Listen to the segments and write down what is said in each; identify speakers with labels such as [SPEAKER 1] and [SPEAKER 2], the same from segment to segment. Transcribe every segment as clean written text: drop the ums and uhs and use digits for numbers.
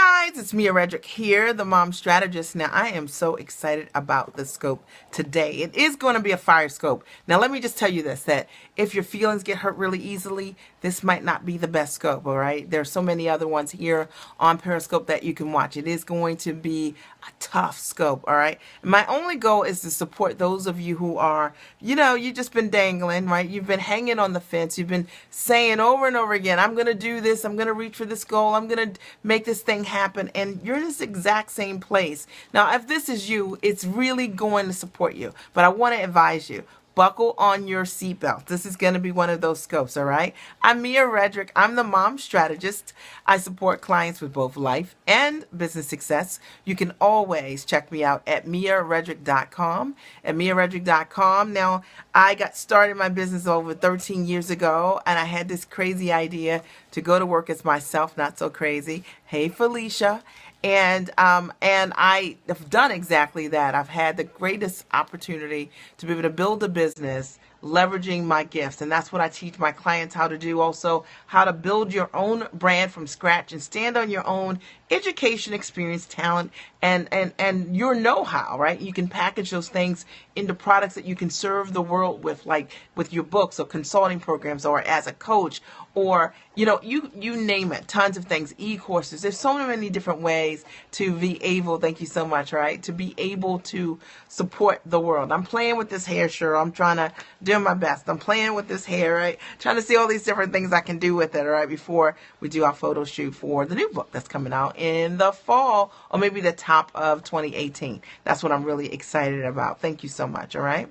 [SPEAKER 1] guys, it's Mia Redrick here, the mom strategist. Now, I am so excited about the scope today. It is going to be a fire scope. Now, let me just tell you this, that if your feelings get hurt really easily, this might not be the best scope, all right? There's so many other ones here on Periscope that you can watch. It is going to be a tough scope, all right? My only goal is to support those of you who are, you've just been dangling, right? You've been hanging on the fence. You've been saying over and over again, I'm going to do this. I'm going to reach for this goal. I'm going to make this thing happen. And you're in this exact same place. Now, if this is you, it's really going to support you. But I want to advise you, buckle on your seatbelt. This is going to be one of those scopes, all right? I'm Mia Redrick. I'm the mom strategist. I support clients with both life and business success. You can always check me out at miaredrick.com. At miaredrick.com. Now, I got started my business over 13 years ago, and I had this crazy idea to go to work as myself, not so crazy. Hey, Felicia. And I have done exactly that. I've had the greatest opportunity to be able to build a business leveraging my gifts. And that's what I teach my clients how to do. Also, how to build your own brand from scratch and stand on your own education, experience, talent, and your know-how, right? You can package those things into products that you can serve the world with, like with your books or consulting programs or as a coach or, you name it, tons of things, e-courses. There's so many different ways to be able, thank you so much, right, to be able to support the world. I'm playing with this hair, sure. I'm trying to do my best. I'm playing with this hair, right? Trying to see all these different things I can do with it, all right, before we do our photo shoot for the new book that's coming out in the fall or maybe the top of 2018. That's what I'm really excited about. Thank you so much, all right?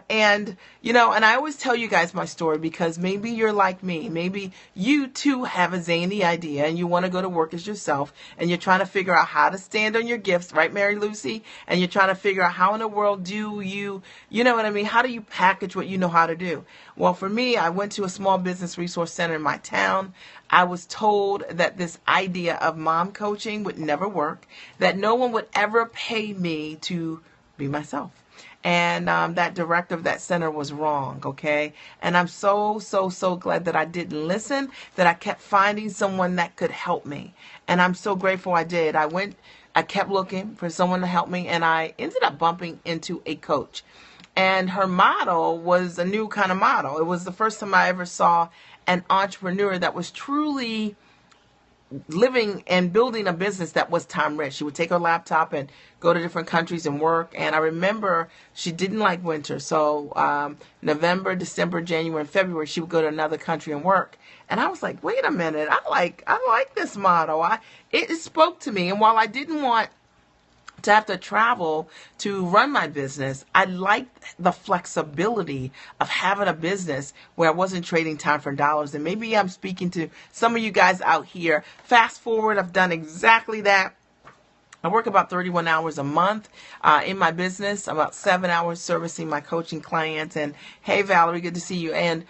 [SPEAKER 1] And I always tell you guys my story because maybe you're like me. Maybe you too have a zany idea and you want to go to work as yourself and you're trying to figure out how to stand on your gifts, right, Mary Lucy? And you're trying to figure out how in the world do you know what I mean? How do you package what you know how to do? Well, for me, I went to a small business resource center in my town. I was told that this idea of mom coaching would never work, that no one would ever pay me to be myself. And that director of that center was wrong, okay? And I'm so glad that I didn't listen, that I kept finding someone that could help me. And I'm so grateful I did. I kept looking for someone to help me, and I ended up bumping into a coach. And her model was a new kind of model. It was the first time I ever saw an entrepreneur that was truly living and building a business that was time rich. She would take her laptop and go to different countries and work. And I remember she didn't like winter. So November, December, January, and February, she would go to another country and work. And I was like, wait a minute, I like this model. It spoke to me. And while I didn't want to have to travel to run my business, I liked the flexibility of having a business where I wasn't trading time for dollars. And maybe I'm speaking to some of you guys out here. Fast forward, I've done exactly that. I work about 31 hours a month in my business, about 7 hours servicing my coaching clients. And hey, Valerie, good to see you. And,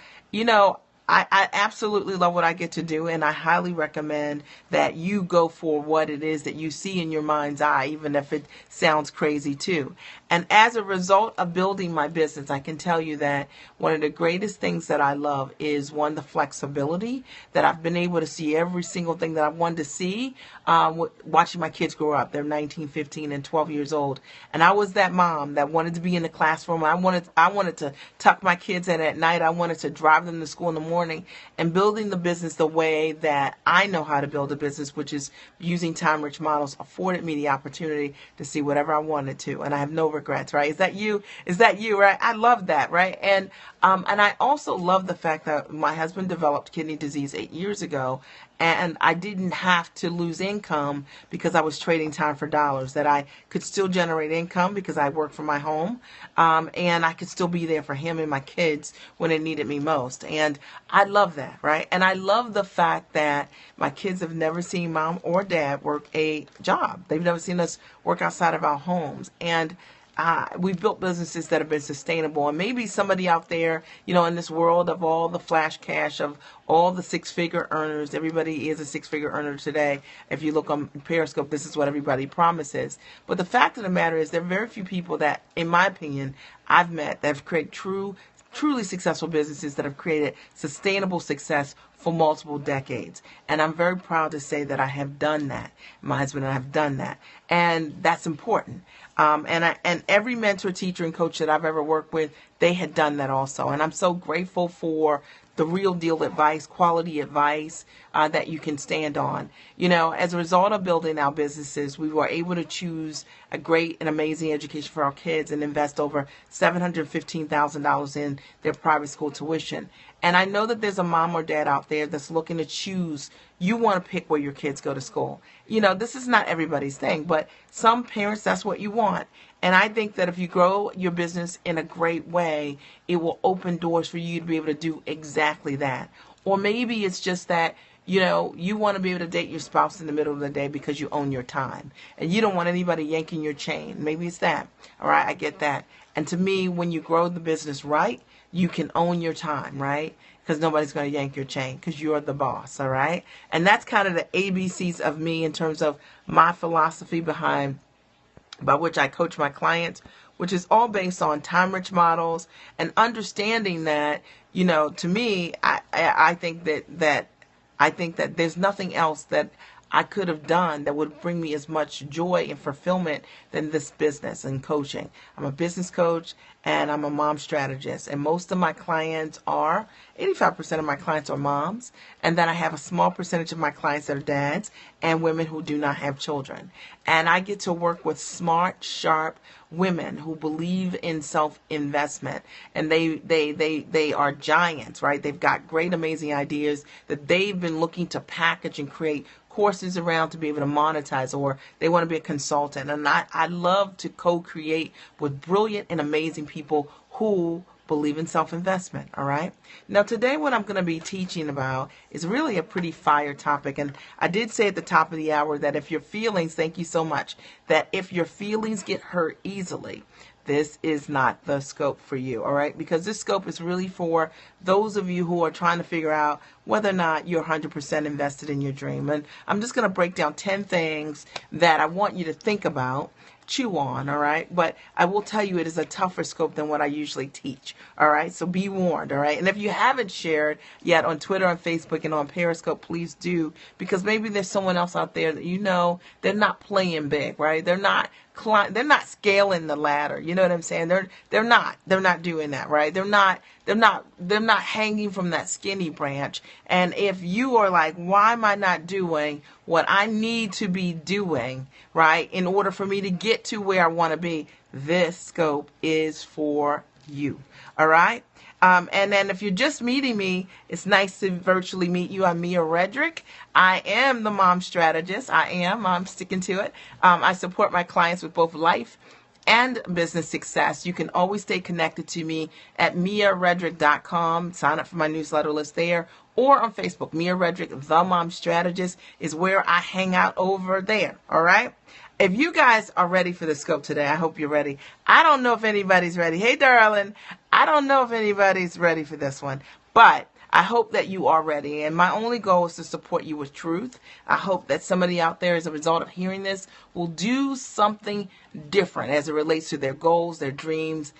[SPEAKER 1] I absolutely love what I get to do, and I highly recommend that you go for what it is that you see in your mind's eye, even if it sounds crazy too. And as a result of building my business, I can tell you that one of the greatest things that I love is, one, the flexibility that I've been able to see every single thing that I wanted to see watching my kids grow up. They're 19, 15, and 12 years old. And I was that mom that wanted to be in the classroom. I wanted to tuck my kids in at night. I wanted to drive them to school in the morning, and building the business the way that I know how to build a business, which is using time-rich models, afforded me the opportunity to see whatever I wanted to, and I have no regrets, right? Is that you? Is that you, right? I love that, right? And I also love the fact that my husband developed kidney disease 8 years ago, and I didn't have to lose income because I was trading time for dollars, that I could still generate income because I work from my home, and I could still be there for him and my kids when they needed me most. And I love that, right? And I love the fact that my kids have never seen mom or dad work a job. They've never seen us work outside of our homes. And we've built businesses that have been sustainable. And maybe somebody out there, in this world of all the flash cash, of all the six-figure earners, everybody is a six-figure earner today. If you look on Periscope, this is what everybody promises. But the fact of the matter is there are very few people that, in my opinion, I've met that have created true truly successful businesses that have created sustainable success for multiple decades. And I'm very proud to say that I have done that. My husband and I have done that. And that's important. And every mentor, teacher, and coach that I've ever worked with, they had done that also. And I'm so grateful for the real deal advice, quality advice that you can stand on. You know, as a result of building our businesses, we were able to choose a great and amazing education for our kids and invest over $715,000 in their private school tuition. And I know that there's a mom or dad out there that's looking to choose. You want to pick where your kids go to school. You know, this is not everybody's thing, but some parents, that's what you want. And I think that if you grow your business in a great way, it will open doors for you to be able to do exactly that. Or maybe it's just that, you know, you want to be able to date your spouse in the middle of the day because you own your time. And you don't want anybody yanking your chain. Maybe it's that. All right, I get that. And to me, when you grow the business right, you can own your time, right? Because nobody's going to yank your chain because you're the boss, all right? And that's kind of the ABCs of me in terms of my philosophy by which I coach my clients, which is all based on time-rich models and understanding that, you know, to me, I think that there's nothing else that I could have done that would bring me as much joy and fulfillment than this business and coaching. I'm a business coach and I'm a mom strategist. And most of my clients 85% of my clients are moms. And then I have a small percentage of my clients that are dads and women who do not have children. And I get to work with smart, sharp women who believe in self-investment. And they are giants, right? They've got great, amazing ideas that they've been looking to package and create courses around to be able to monetize, or they want to be a consultant. And I love to co-create with brilliant and amazing people who believe in self-investment. All right. Now today what I'm going to be teaching about is really a pretty fire topic. And I did say at the top of the hour that if your feelings, thank you so much, that if your feelings get hurt easily, this is not the scope for you, all right? Because this scope is really for those of you who are trying to figure out whether or not you're 100% invested in your dream. And I'm just going to break down 10 things that I want you to think about, chew on, all right? But I will tell you it is a tougher scope than what I usually teach, all right? So be warned, all right? And if you haven't shared yet on Twitter, on Facebook, and on Periscope, please do, because maybe there's someone else out there that you know they're not playing big, right? They're not scaling the ladder. You know what I'm saying? They're not doing that, right? They're not hanging from that skinny branch. And if you are like, why am I not doing what I need to be doing, right, in order for me to get to where I want to be, this scope is for you. All right? And then if you're just meeting me, it's nice to virtually meet you. I'm Mia Redrick. I am the mom strategist. I'm sticking to it. I support my clients with both life and business success. You can always stay connected to me at miaredrick.com. Sign up for my newsletter list there, or on Facebook. Mia Redrick, the mom strategist, is where I hang out over there. All right? If you guys are ready for the scope today, I hope you're ready. I don't know if anybody's ready. Hey, darling. I don't know if anybody's ready for this one, but I hope that you are ready. And my only goal is to support you with truth. I hope that somebody out there, as a result of hearing this, will do something different as it relates to their goals, their dreams,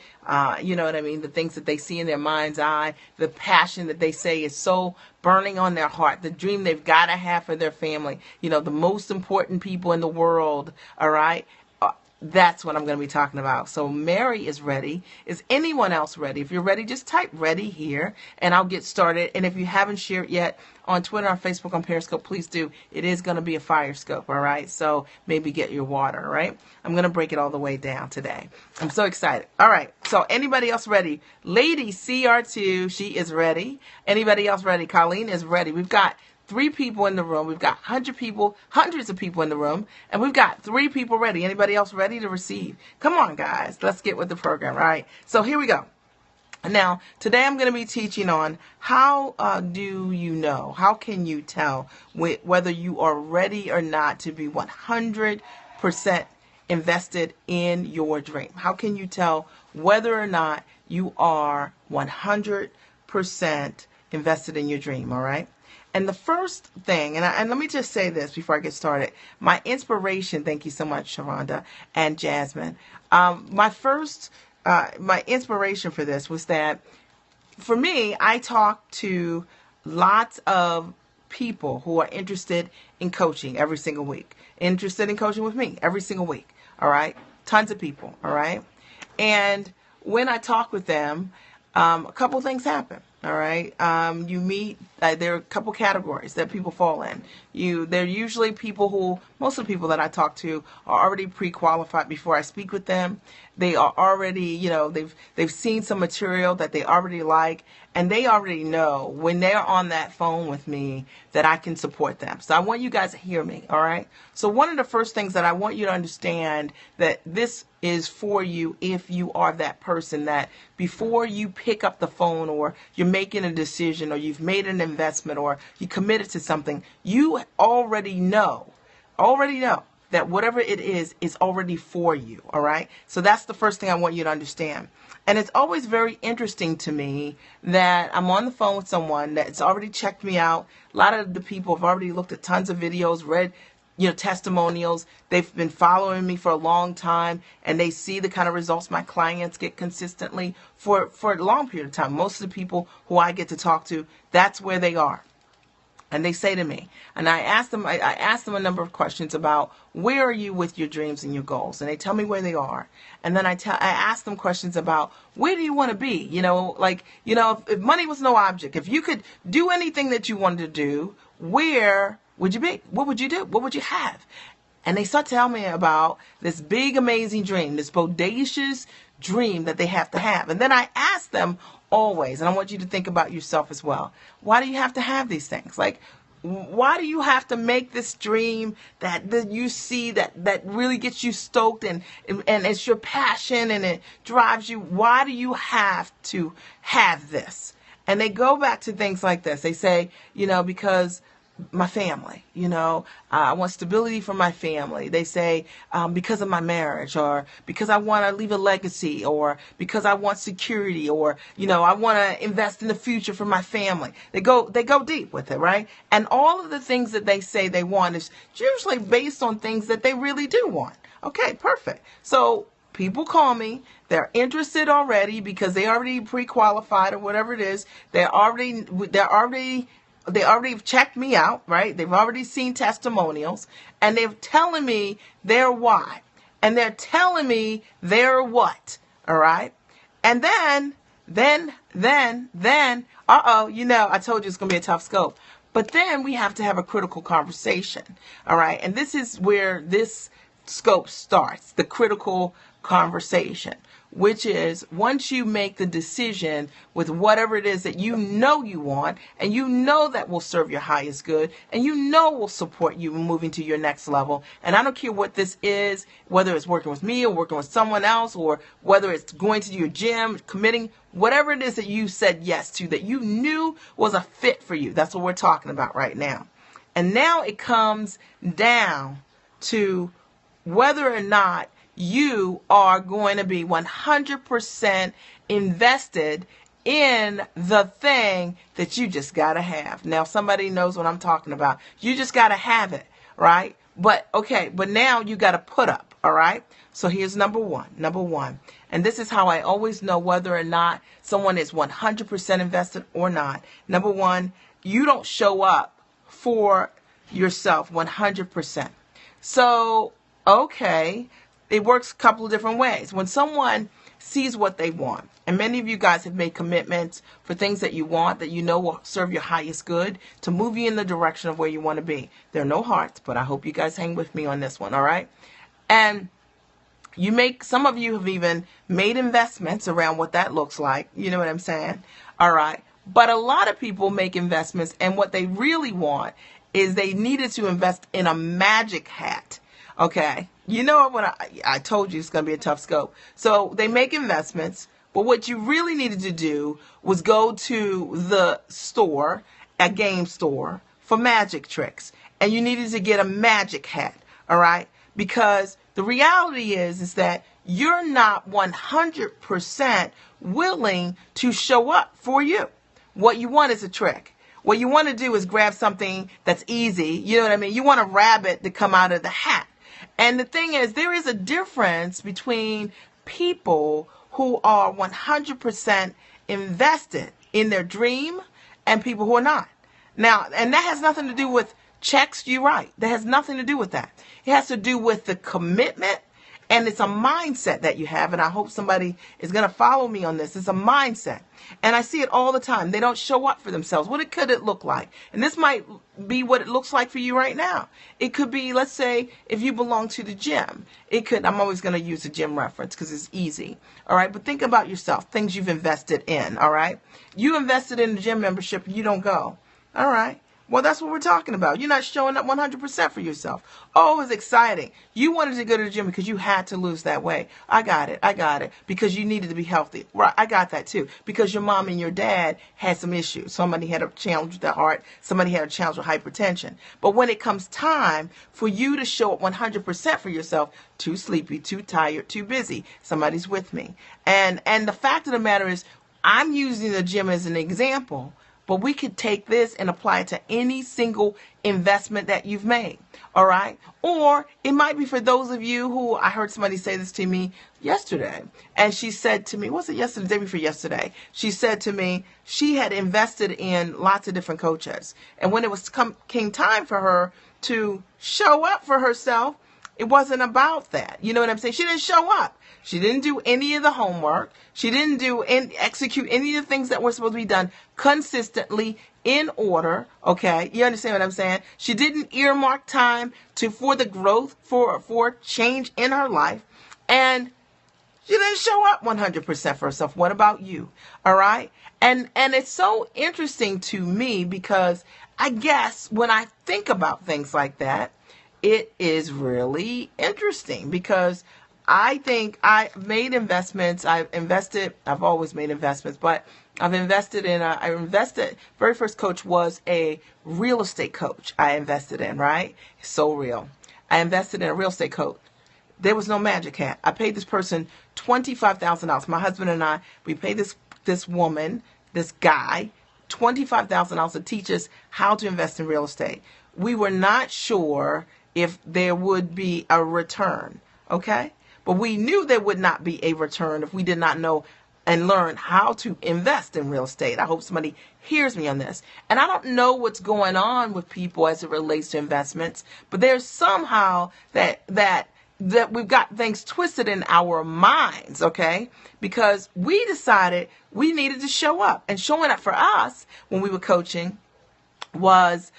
[SPEAKER 1] you know what I mean, the things that they see in their mind's eye, the passion that they say is so burning on their heart, the dream they've got to have for their family, you know, the most important people in the world, all right? That's what I'm going to be talking about. So Mary is ready. Is anyone else ready? If you're ready, just type ready here and I'll get started. And if you haven't shared yet on Twitter, on Facebook, on Periscope, please do. It is going to be a fire scope, all right? So maybe get your water, all right? I'm going to break it all the way down today. I'm so excited. All right. So anybody else ready? Lady CR2, she is ready. Anybody else ready? Colleen is ready. We've got 3 people in the room. We've got hundreds of people in the room, and we've got 3 people ready. Anybody else ready to receive? Come on, guys. Let's get with the program, all right? So here we go. Now, today I'm going to be teaching on how do you know, how can you tell whether you are ready or not to be 100% invested in your dream? How can you tell whether or not you are 100% invested in your dream, all right? And the first thing, and let me just say this before I get started. My inspiration, thank you so much, Sharonda and Jasmine. My inspiration for this was that for me, I talk to lots of people who are interested in coaching every single week, interested in coaching with me every single week. All right. Tons of people. All right. And when I talk with them, a couple things happen. All right. You meet, there are a couple categories that people fall in. They're usually people who, most of the people that I talk to are already pre-qualified before I speak with them. They are already, they've seen some material that they already like, and they already know when they're on that phone with me that I can support them. So I want you guys to hear me. All right. So one of the first things that I want you to understand, that this is for you if you are that person that before you pick up the phone, or you're making a decision, or you've made an investment, or you committed to something, you already know that whatever it is already for you. All right. So that's the first thing I want you to understand. And it's always very interesting to me that I'm on the phone with someone that's already checked me out. A lot of the people have already looked at tons of videos, read testimonials. They've been following me for a long time, and they see the kind of results my clients get consistently for a long period of time. Most of the people who I get to talk to, that's where they are. And they say to me, and I ask them a number of questions about where are you with your dreams and your goals, and they tell me where they are. And then I ask them questions about where do you want to be? If money was no object, if you could do anything that you wanted to do, where would you be? What would you do? What would you have? And they start telling me about this big, amazing dream, this bodacious dream that they have to have. And then I ask them always, and I want you to think about yourself as well, why do you have to have these things? Like, why do you have to make this dream that you see that really gets you stoked and it's your passion and it drives you? Why do you have to have this? And they go back to things like this. They say, because my family, I want stability for my family. They say, because of my marriage, or because I want to leave a legacy, or because I want security, or, I want to invest in the future for my family. They go deep with it, right? And all of the things that they say they want is usually based on things that they really do want. Okay, perfect. So people call me, they're interested already because they already pre-qualified or whatever it is. They already have checked me out, right? They've already seen testimonials, and they're telling me their why, and they're telling me their what. All right. And then, I told you it's going to be a tough scope, but then we have to have a critical conversation. All right. And this is where this scope starts, the critical conversation, which is once you make the decision with whatever it is that you want, and that will serve your highest good, and will support you moving to your next level. And I don't care what this is, whether it's working with me or working with someone else, or whether it's going to your gym, committing, whatever it is that you said yes to, that you knew was a fit for you. That's what we're talking about right now. And now it comes down to whether or not you are going to be 100% invested in the thing that you just got to have. Now, somebody knows what I'm talking about. You just got to have it, right? But now you got to put up, all right? So here's number one. And this is how I always know whether or not someone is 100% invested or not. Number one, you don't show up for yourself 100%. So, it works a couple of different ways. When someone sees what they want, and many of you guys have made commitments for things that you want that will serve your highest good to move you in the direction of where you want to be. There are no hearts, but I hope you guys hang with me on this one, all right? And some of you have even made investments around what that looks like. You know what I'm saying? All right. But a lot of people make investments, and what they really want is they needed to invest in a magic hat. Okay. When I told you it's going to be a tough scope. So they make investments, but what you really needed to do was go to the store, a game store, for magic tricks. And you needed to get a magic hat. All right. Because the reality is that you're not 100% willing to show up for you. What you want is a trick. What you want to do is grab something that's easy. You know what I mean? You want a rabbit to come out of the hat. And the thing is, there is a difference between people who are 100% invested in their dream and people who are not. Now, and that has nothing to do with checks you write. That has nothing to do with that. It has to do with the commitment, and it's a mindset that you have. And I hope somebody is going to follow me on this. It's a mindset. And I see it all the time. They don't show up for themselves. What could it look like? And this might be what it looks like for you right now. It could be, let's say, if you belong to the gym. It could, I'm always going to use a gym reference because it's easy. All right. But think about yourself, things you've invested in. All right. You invested in the gym membership and you don't go. All right. Well, that's what we're talking about. You're not showing up 100% for yourself. Oh, it was exciting. You wanted to go to the gym because you had to lose that weight. I got it. Because you needed to be healthy. Right. I got that too. Because your mom and your dad had some issues. Somebody had a challenge with their heart. Somebody had a challenge with hypertension. But when it comes time for you to show up 100% for yourself, too sleepy, too tired, too busy, somebody's with me. And the fact of the matter is, I'm using the gym as an example. But we could take this and apply it to any single investment that you've made. All right. Or it might be for those of you who, I heard somebody say this to me yesterday. And she said to me, was it yesterday? The day before yesterday. She said to me, she had invested in lots of different coaches. And when it was came time for her to show up for herself, it wasn't about that. You know what I'm saying? She didn't show up. She didn't do any of the homework. She didn't execute any of the things that were supposed to be done consistently in order. Okay. You understand what I'm saying? She didn't earmark time for the growth, for change in her life. And she didn't show up 100% for herself. What about you? All right. And it's so interesting to me because I guess when I think about things like that, it is really interesting because I think I made investments. I've always made investments, but I invested, very first coach was a real estate coach I invested in, right? So real. I invested in a real estate coach. There was no magic hat. I paid this person $25,000. My husband and I, we paid this woman, this guy, $25,000 to teach us how to invest in real estate. We were not sure if there would be a return, okay? But we knew there would not be a return if we did not know and learn how to invest in real estate. I hope somebody hears me on this. And I don't know what's going on with people as it relates to investments, but there's somehow that we've got things twisted in our minds, okay? Because we decided we needed to show up. And showing up for us when we were coaching was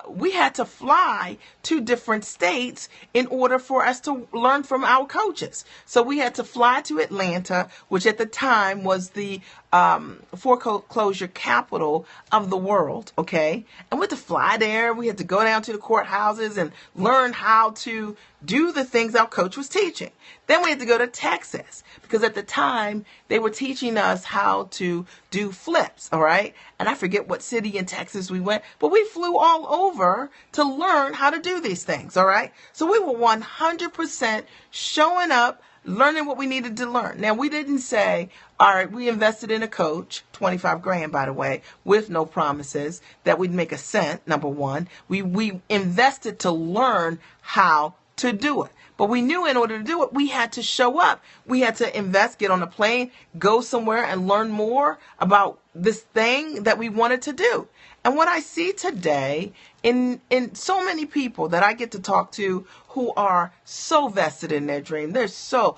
[SPEAKER 1] we had to fly to different states in order for us to learn from our coaches. So we had to fly to Atlanta, which at the time was the foreclosure capital of the world, okay? And we had to fly there. We had to go down to the courthouses and learn how to do the things our coach was teaching. Then we had to go to Texas because at the time they were teaching us how to do flips, all right? And I forget what city in Texas we went, but we flew all over to learn how to do these things, all right? So we were 100% showing up, learning what we needed to learn. Now, we didn't say, all right, we invested in a coach, 25 grand, by the way, with no promises that we'd make a cent, number one. We invested to learn how to do it. But we knew in order to do it, we had to show up. We had to invest, get on a plane, go somewhere and learn more about this thing that we wanted to do. And what I see today in so many people that I get to talk to who are so vested in their dream, they're so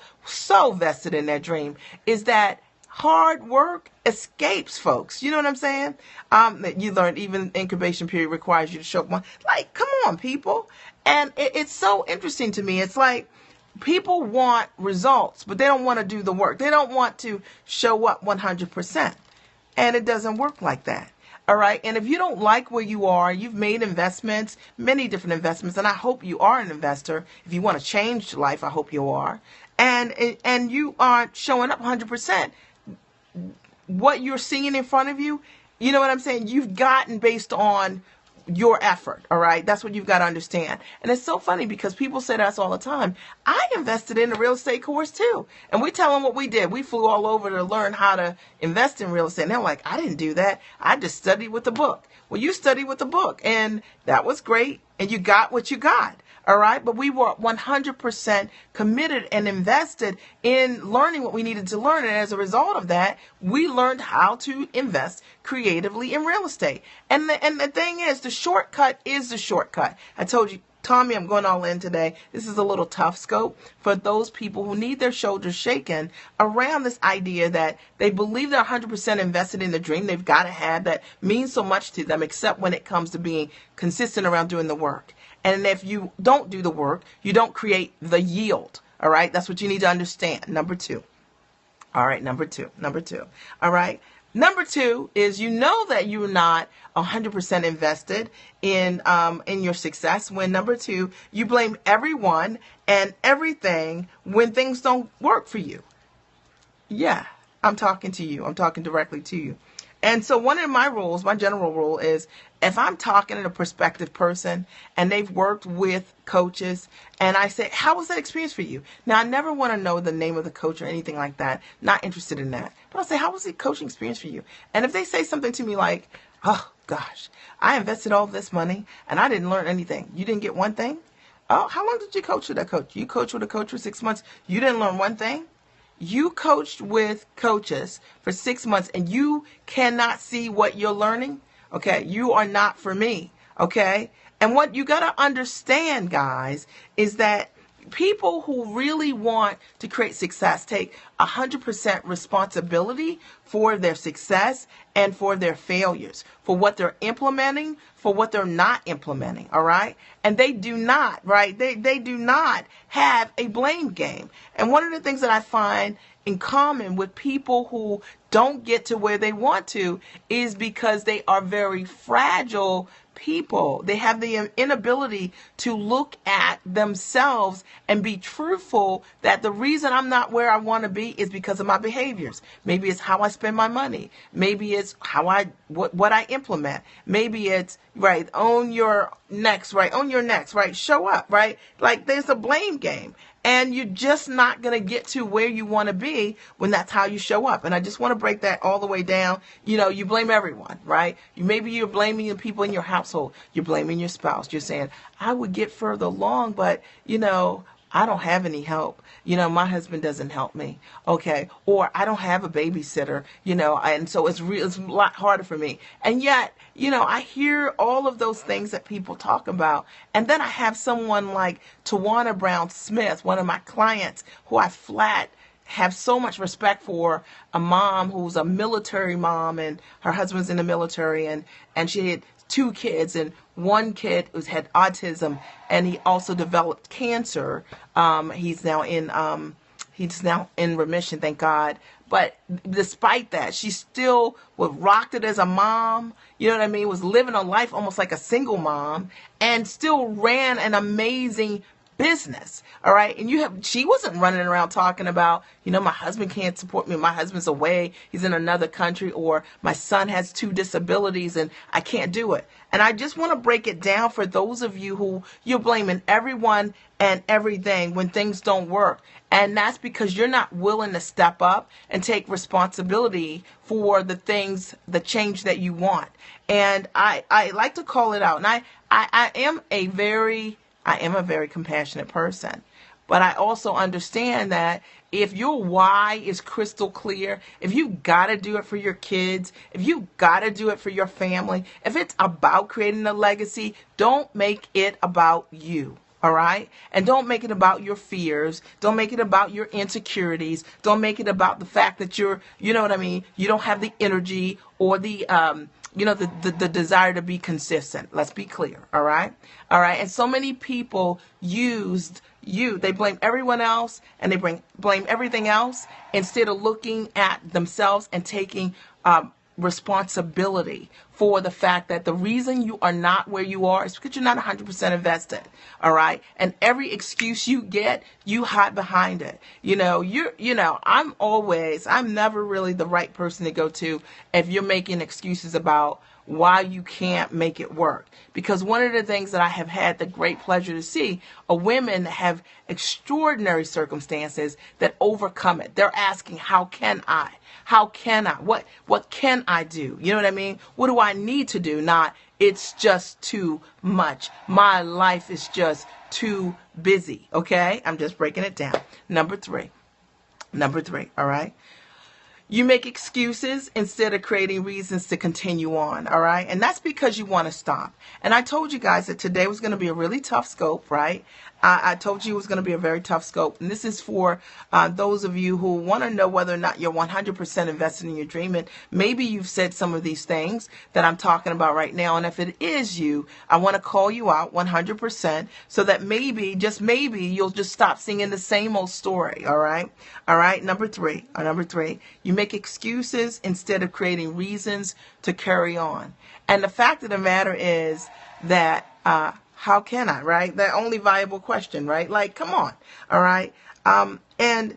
[SPEAKER 1] vested in their dream, is that hard work escapes folks. You know what I'm saying? You learn even incubation period requires you to show up one. Like, come on, people. And it's so interesting to me. It's like people want results, but they don't want to do the work. They don't want to show up 100%. And it doesn't work like that. All right. And if you don't like where you are, you've made investments, many different investments, and I hope you are an investor. If you want to change life, I hope you are. And you aren't showing up 100%. What you're seeing in front of you, you know what I'm saying? You've gotten based on your effort. All right. That's what you've got to understand. And it's so funny because people say to us all the time, I invested in a real estate course too. And we tell them what we did. We flew all over to learn how to invest in real estate. And they're like, I didn't do that. I just studied with the book. Well, you studied with the book and that was great. And you got what you got. All right. But we were 100% committed and invested in learning what we needed to learn. And as a result of that, we learned how to invest creatively in real estate. And the thing is, the shortcut is the shortcut. I told you, Tommy, I'm going all in today. This is a little tough scope for those people who need their shoulders shaken around this idea that they believe they're 100% invested in the dream they've got to have that means so much to them, except when it comes to being consistent around doing the work. And if you don't do the work, you don't create the yield. All right. That's what you need to understand. Number two. All right. Number two. All right. Number two is you know that you're not 100% invested in your success when, number two, you blame everyone and everything when things don't work for you. Yeah, I'm talking to you. I'm talking directly to you. And so one of my rules, my general rule is if I'm talking to a prospective person and they've worked with coaches and I say, how was that experience for you? Now, I never want to know the name of the coach or anything like that. Not interested in that. But I'll say, how was the coaching experience for you? And if they say something to me like, oh, gosh, I invested all this money and I didn't learn anything. You didn't get one thing? Oh, how long did you coach with that coach? You coached with a coach for 6 months. You didn't learn one thing? You coached with coaches for 6 months and you cannot see what you're learning. Okay. You are not for me. Okay. And what you got to understand, guys, is that people who really want to create success take 100% responsibility for their success and for their failures, for what they're implementing, for what they're not implementing. All right. And they do not, right? They do not have a blame game. And one of the things that I find in common with people who don't get to where they want to is because they are very fragile people. They have the inability to look at themselves and be truthful that the reason I'm not where I want to be is because of my behaviors. Maybe it's how I spend my money. Maybe it's how what I implement. Maybe it's right. Own your next, right? Own your next, right? Show up, right? Like there's a blame game. And you're just not going to get to where you want to be when that's how you show up. And I just want to break that all the way down. You know, you blame everyone, right? Maybe you're blaming the people in your household. You're blaming your spouse. You're saying, I would get further along, but, you know, I don't have any help. You know, my husband doesn't help me. Okay. Or I don't have a babysitter, you know, and so it's a lot harder for me. And yet, you know, I hear all of those things that people talk about. And then I have someone like Tawana Brown Smith, one of my clients who I flat have so much respect for, a mom who's a military mom and her husband's in the military and she had 2 kids and one kid who's had autism and he also developed cancer. He's now in remission, thank God. But despite that, she still was rocked it as a mom, you know what I mean, was living a life almost like a single mom and still ran an amazing business. All right. And she wasn't running around talking about, you know, my husband can't support me. My husband's away. He's in another country, or my son has 2 disabilities and I can't do it. And I just want to break it down for those of you who you're blaming everyone and everything when things don't work. And that's because you're not willing to step up and take responsibility for the things, the change that you want. And I like to call it out. And I am a very compassionate person, but I also understand that if your why is crystal clear, if you got to do it for your kids, if you got to do it for your family, if it's about creating a legacy, don't make it about you. All right. And don't make it about your fears. Don't make it about your insecurities. Don't make it about the fact that you know what I mean? You don't have the energy or the desire to be consistent. Let's be clear. All right. All right. And so many people used you. They blame everyone else and they blame everything else instead of looking at themselves and taking responsibility for the fact that the reason you are not where you are is because you're not 100% invested. All right. And every excuse you get, you hide behind it. I'm never really the right person to go to if you're making excuses about why you can't make it work. Because one of the things that I have had the great pleasure to see are women that have extraordinary circumstances that overcome it. They're asking, how can I? How can I? What can I do? You know what I mean? What do I need to do? Not, it's just too much. My life is just too busy. Okay, I'm just breaking it down. Number three, all right? You make excuses instead of creating reasons to continue on, all right? And that's because you want to stop. And I told you guys that today was going to be a really tough scope, right? I told you it was going to be a very tough scope. And this is for those of you who want to know whether or not you're 100% invested in your dream. And maybe you've said some of these things that I'm talking about right now. And if it is you, I want to call you out 100% so that maybe, just maybe, you'll just stop singing the same old story, all right? All right, number three, you make excuses instead of creating reasons to carry on. And the fact of the matter is that, how can I, right? The only viable question, right? Like, come on, all right? And,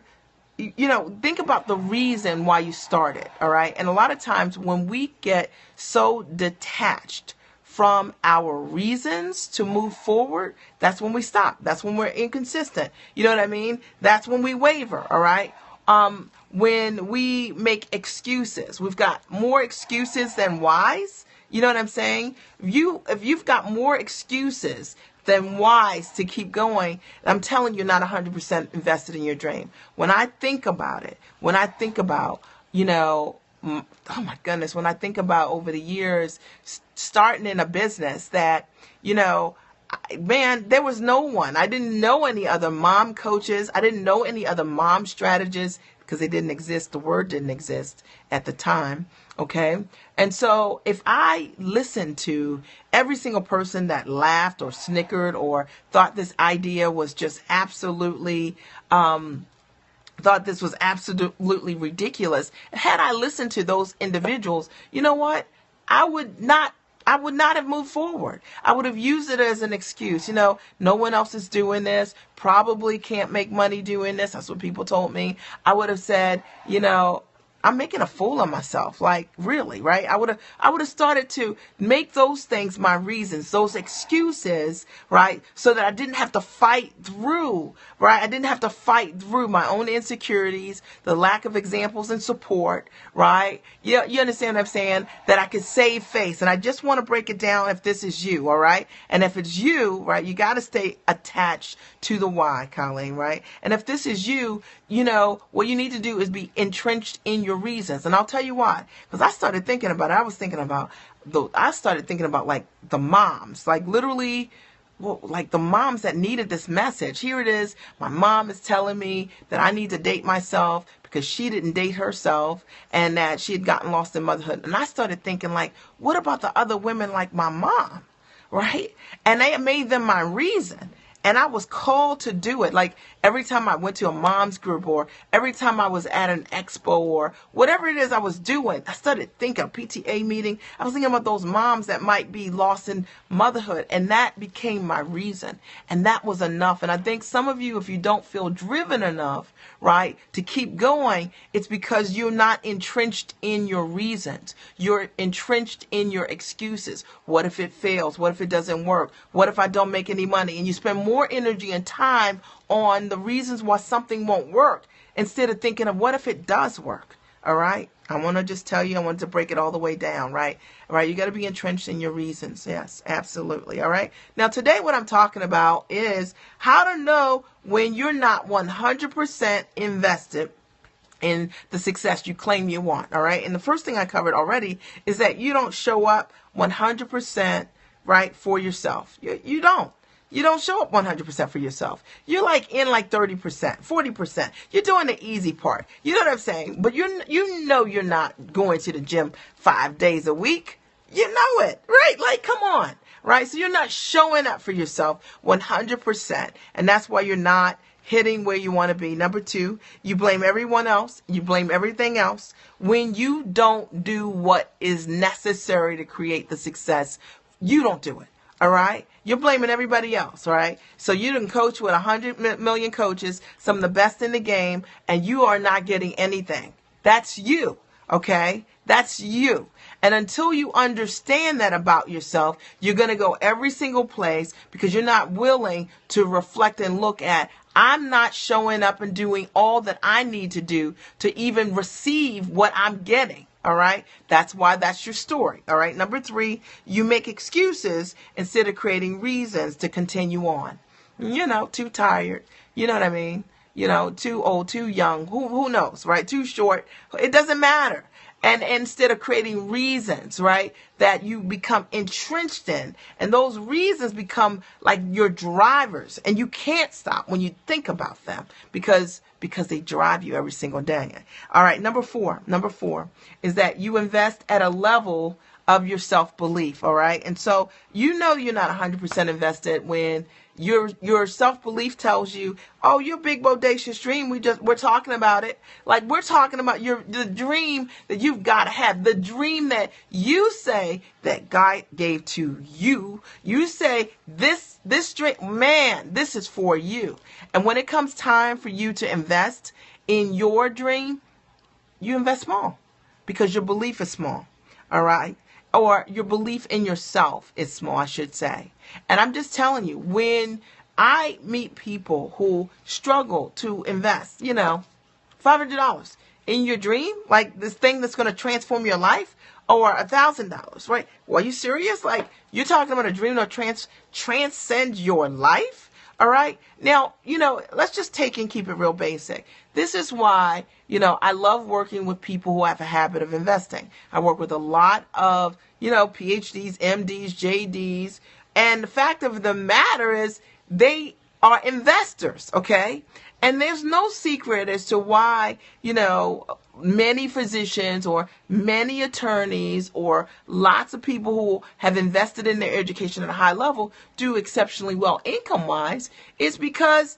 [SPEAKER 1] you know, think about the reason why you started, all right? And a lot of times when we get so detached from our reasons to move forward, that's when we stop. That's when we're inconsistent. You know what I mean? That's when we waver, all right? When we make excuses, we've got more excuses than whys. You know what I'm saying? If you've got more excuses than whys to keep going, I'm telling you, you're not 100% invested in your dream. When I think about it, you know, oh my goodness, when I think about over the years starting in a business that, you know, man, there was no one. I didn't know any other mom coaches. I didn't know any other mom strategists because they didn't exist. The word didn't exist at the time. Okay. And so if I listened to every single person that laughed or snickered or thought this idea was just absolutely, ridiculous, had I listened to those individuals, you know what? I would not have moved forward. I would have used it as an excuse. You know, no one else is doing this, probably can't make money doing this. That's what people told me. I would have said, you know, I'm making a fool of myself. Like, really, right? I would have started to make those things my reasons, those excuses, right? So that I didn't have to fight through, right? I didn't have to fight through my own insecurities, the lack of examples and support, right? Yeah, you understand what I'm saying? That I could save face. And I just want to break it down if this is you, all right? And if it's you, right, you got to stay attached to the why, Colleen, right? And if this is you, you know, what you need to do is be entrenched in your reasons. And I'll tell you why. Because I started thinking about like the moms, like literally, well, like the moms that needed this message. Here it is. My mom is telling me that I need to date myself because she didn't date herself and that she had gotten lost in motherhood. And I started thinking, like, what about the other women like my mom? Right? And they made them my reason. And I was called to do it. Like every time I went to a mom's group or every time I was at an expo or whatever it is I was doing, I started thinking, a PTA meeting, I was thinking about those moms that might be lost in motherhood. And that became my reason. And that was enough. And I think some of you, if you don't feel driven enough, right, to keep going, it's because you're not entrenched in your reasons. You're entrenched in your excuses. What if it fails? What if it doesn't work? What if I don't make any money? And you spend more energy and time on the reasons why something won't work instead of thinking of what if it does work. All right. I want to just tell you, I want to break it all the way down, right? All right. You got to be entrenched in your reasons. Yes, absolutely. All right. Now, today, what I'm talking about is how to know when you're not 100% invested in the success you claim you want. All right. And the first thing I covered already is that you don't show up 100%, right, for yourself. You don't. You don't show up 100% for yourself. You're like in like 30%, 40%. You're doing the easy part. You know what I'm saying? But you know you're not going to the gym 5 days a week. You know it, right? Like, come on, right? So you're not showing up for yourself 100%. And that's why you're not hitting where you want to be. Number two, you blame everyone else. You blame everything else when you don't do what is necessary to create the success. You don't do it. All right. You're blaming everybody else. All right. So you didn't coach with 100 million coaches, some of the best in the game, and you are not getting anything. That's you. Okay. That's you. And until you understand that about yourself, you're going to go every single place because you're not willing to reflect and look at, I'm not showing up and doing all that I need to do to even receive what I'm getting. All right. That's why that's your story. All right. Number three, you make excuses instead of creating reasons to continue on. too tired. You know what I mean? Too old, too young. Who knows, right? Too short. It doesn't matter. And instead of creating reasons, right, that you become entrenched in, and those reasons become like your drivers, and you can't stop when you think about them because they drive you every single day. All right, number four is that you invest at a level of your self-belief. All right, and so you're not 100% invested when your self-belief tells you, oh, your big bodacious dream, we're talking about it. Like, we're talking about the dream that you've got to have, the dream that you say that God gave to you. You say this dream, man, this is for you. And when it comes time for you to invest in your dream, you invest small because your belief is small. All right. Or your belief in yourself is small, I should say. And I'm just telling you, when I meet people who struggle to invest, $500 in your dream, like this thing that's going to transform your life, or $1,000, right? Well, are you serious? Like, you're talking about a dream that transcend your life? All right. Now, let's just take and keep it real basic. This is why, I love working with people who have a habit of investing. I work with a lot of, PhDs, MDs, JDs. And the fact of the matter is they are investors. Okay. And there's no secret as to why, many physicians or many attorneys or lots of people who have invested in their education at a high level do exceptionally well income-wise is because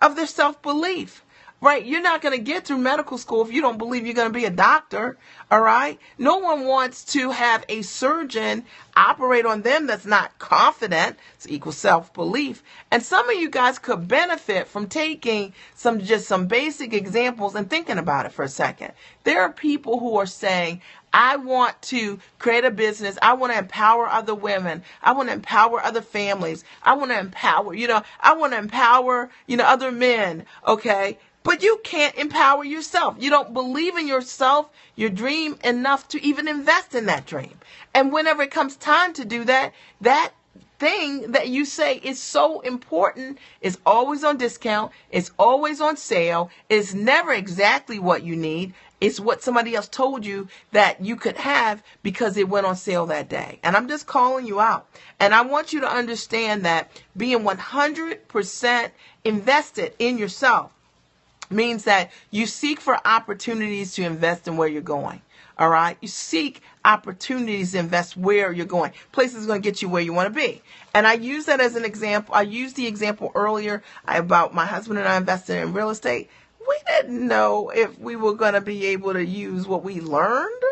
[SPEAKER 1] of their self-belief. Right? You're not going to get through medical school if you don't believe you're going to be a doctor. All right? No one wants to have a surgeon operate on them that's not confident. It's equal self-belief. And some of you guys could benefit from taking some basic examples and thinking about it for a second. There are people who are saying, I want to create a business. I want to empower other women. I want to empower other families. I want to empower, other men. Okay. But you can't empower yourself. You don't believe in yourself, your dream enough to even invest in that dream. And whenever it comes time to do that, that thing that you say is so important is always on discount. It's always on sale. It's never exactly what you need. It's what somebody else told you that you could have because it went on sale that day. And I'm just calling you out. And I want you to understand that being 100% invested in yourself means that you seek for opportunities to invest in where you're going. All right. You seek opportunities to invest where you're going. Places going to get you where you want to be. And I use that as an example. I used the example earlier about my husband and I invested in real estate. We didn't know if we were going to be able to use what we learned.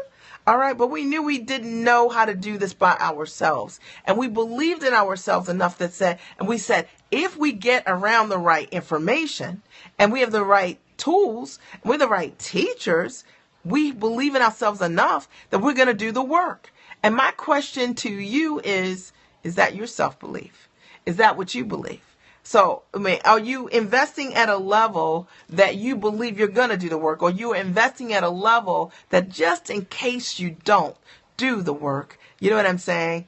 [SPEAKER 1] All right. But we knew we didn't know how to do this by ourselves. And we believed in ourselves enough and we said, if we get around the right information and we have the right tools, and we're the right teachers, we believe in ourselves enough that we're going to do the work. And my question to you is that your self-belief? Is that what you believe? So, are you investing at a level that you believe you're going to do the work, or you're investing at a level that just in case you don't do the work, you know what I'm saying?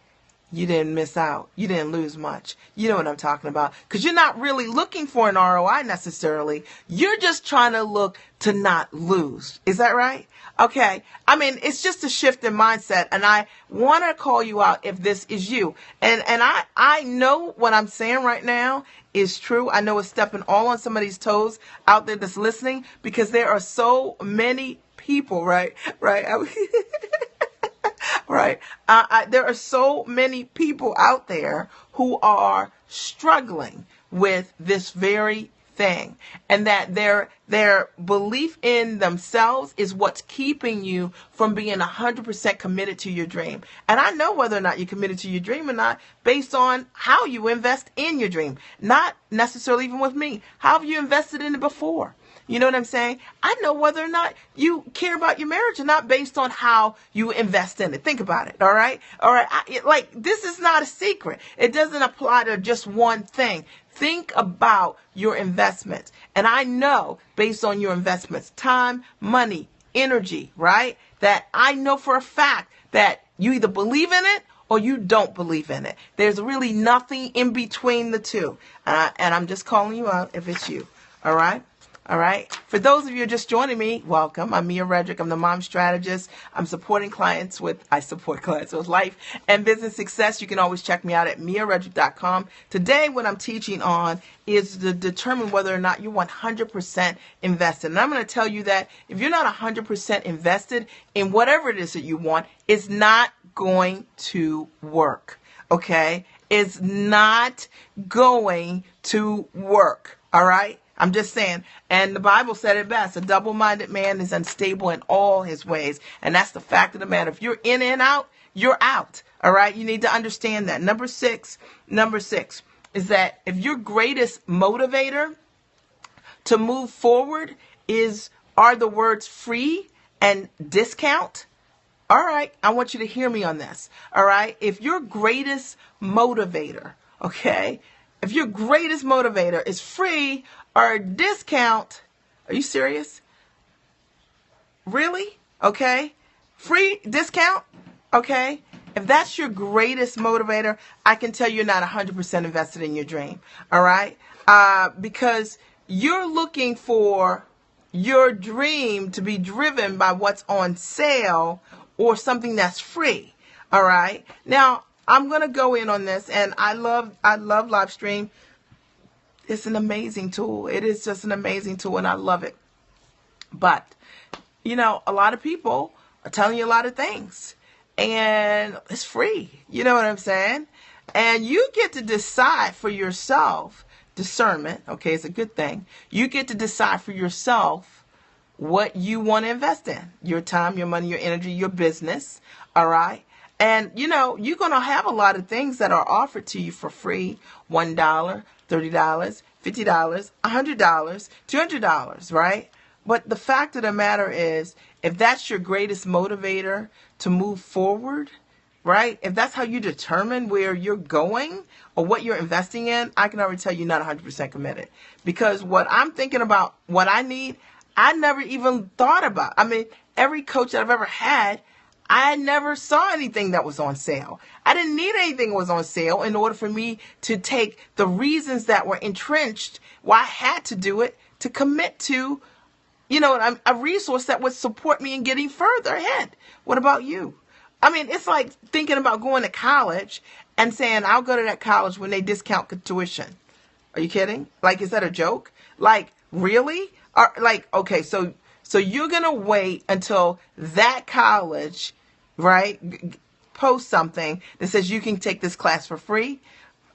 [SPEAKER 1] You didn't miss out. You didn't lose much. You know what I'm talking about. Because you're not really looking for an ROI necessarily. You're just trying to look to not lose. Is that right? Okay. It's just a shift in mindset. And I want to call you out if this is you. And I know what I'm saying right now is true. I know it's stepping all on somebody's toes out there that's listening, because there are so many people, right? Right. There are so many people out there who are struggling with this very thing, and that their belief in themselves is what's keeping you from being 100% committed to your dream. And I know whether or not you're committed to your dream or not based on how you invest in your dream, not necessarily even with me. How have you invested in it before? You know what I'm saying? I know whether or not you care about your marriage or not based on how you invest in it. Think about it. All right. This is not a secret. It doesn't apply to just one thing. Think about your investments. And I know based on your investments, time, money, energy, right? That I know for a fact that you either believe in it or you don't believe in it. There's really nothing in between the two. And I'm just calling you out if it's you. All right? All right. For those of you just joining me, welcome. I'm Mia Redrick. I'm the mom strategist. I support clients with life and business success. You can always check me out at miaredrick.com. Today, what I'm teaching on is to determine whether or not you're 100% invested. And I'm going to tell you that if you're not 100% invested in whatever it is that you want, it's not going to work. Okay? It's not going to work. All right? I'm just saying, and the Bible said it best, a double-minded man is unstable in all his ways, and that's the fact of the matter. If you're in and out, you're out, all right? You need to understand that. Number six is that if your greatest motivator to move forward are the words free and discount, all right, I want you to hear me on this, all right? If your greatest motivator, okay, if your greatest motivator is free or discount, are you serious? Really? Okay. Free, discount? Okay. If that's your greatest motivator, I can tell you're not 100% invested in your dream. All right. Because you're looking for your dream to be driven by what's on sale or something that's free. All right. Now, I'm going to go in on this, and I love live stream. It's an amazing tool. It is just an amazing tool, and I love it. But, a lot of people are telling you a lot of things, and it's free. You know what I'm saying? And you get to decide for yourself, discernment, okay, it's a good thing. You get to decide for yourself what you want to invest in. Your time, your money, your energy, your business, all right? And, you're going to have a lot of things that are offered to you for free. $1, $30, $50, $100, $200, right? But the fact of the matter is, if that's your greatest motivator to move forward, right? If that's how you determine where you're going or what you're investing in, I can already tell you're not 100% committed. Because what I'm thinking about, what I need, I never even thought about. I mean, every coach that I've ever had, I never saw anything that was on sale. I didn't need anything that was on sale in order for me to take the reasons that were entrenched, why I had to do it, to commit to, a resource that would support me in getting further ahead. What about you? I mean, it's like thinking about going to college and saying, I'll go to that college when they discount tuition. Are you kidding? Like, is that a joke? Like, really? Or, like, okay, so you're going to wait until that college, right, post something that says you can take this class for free?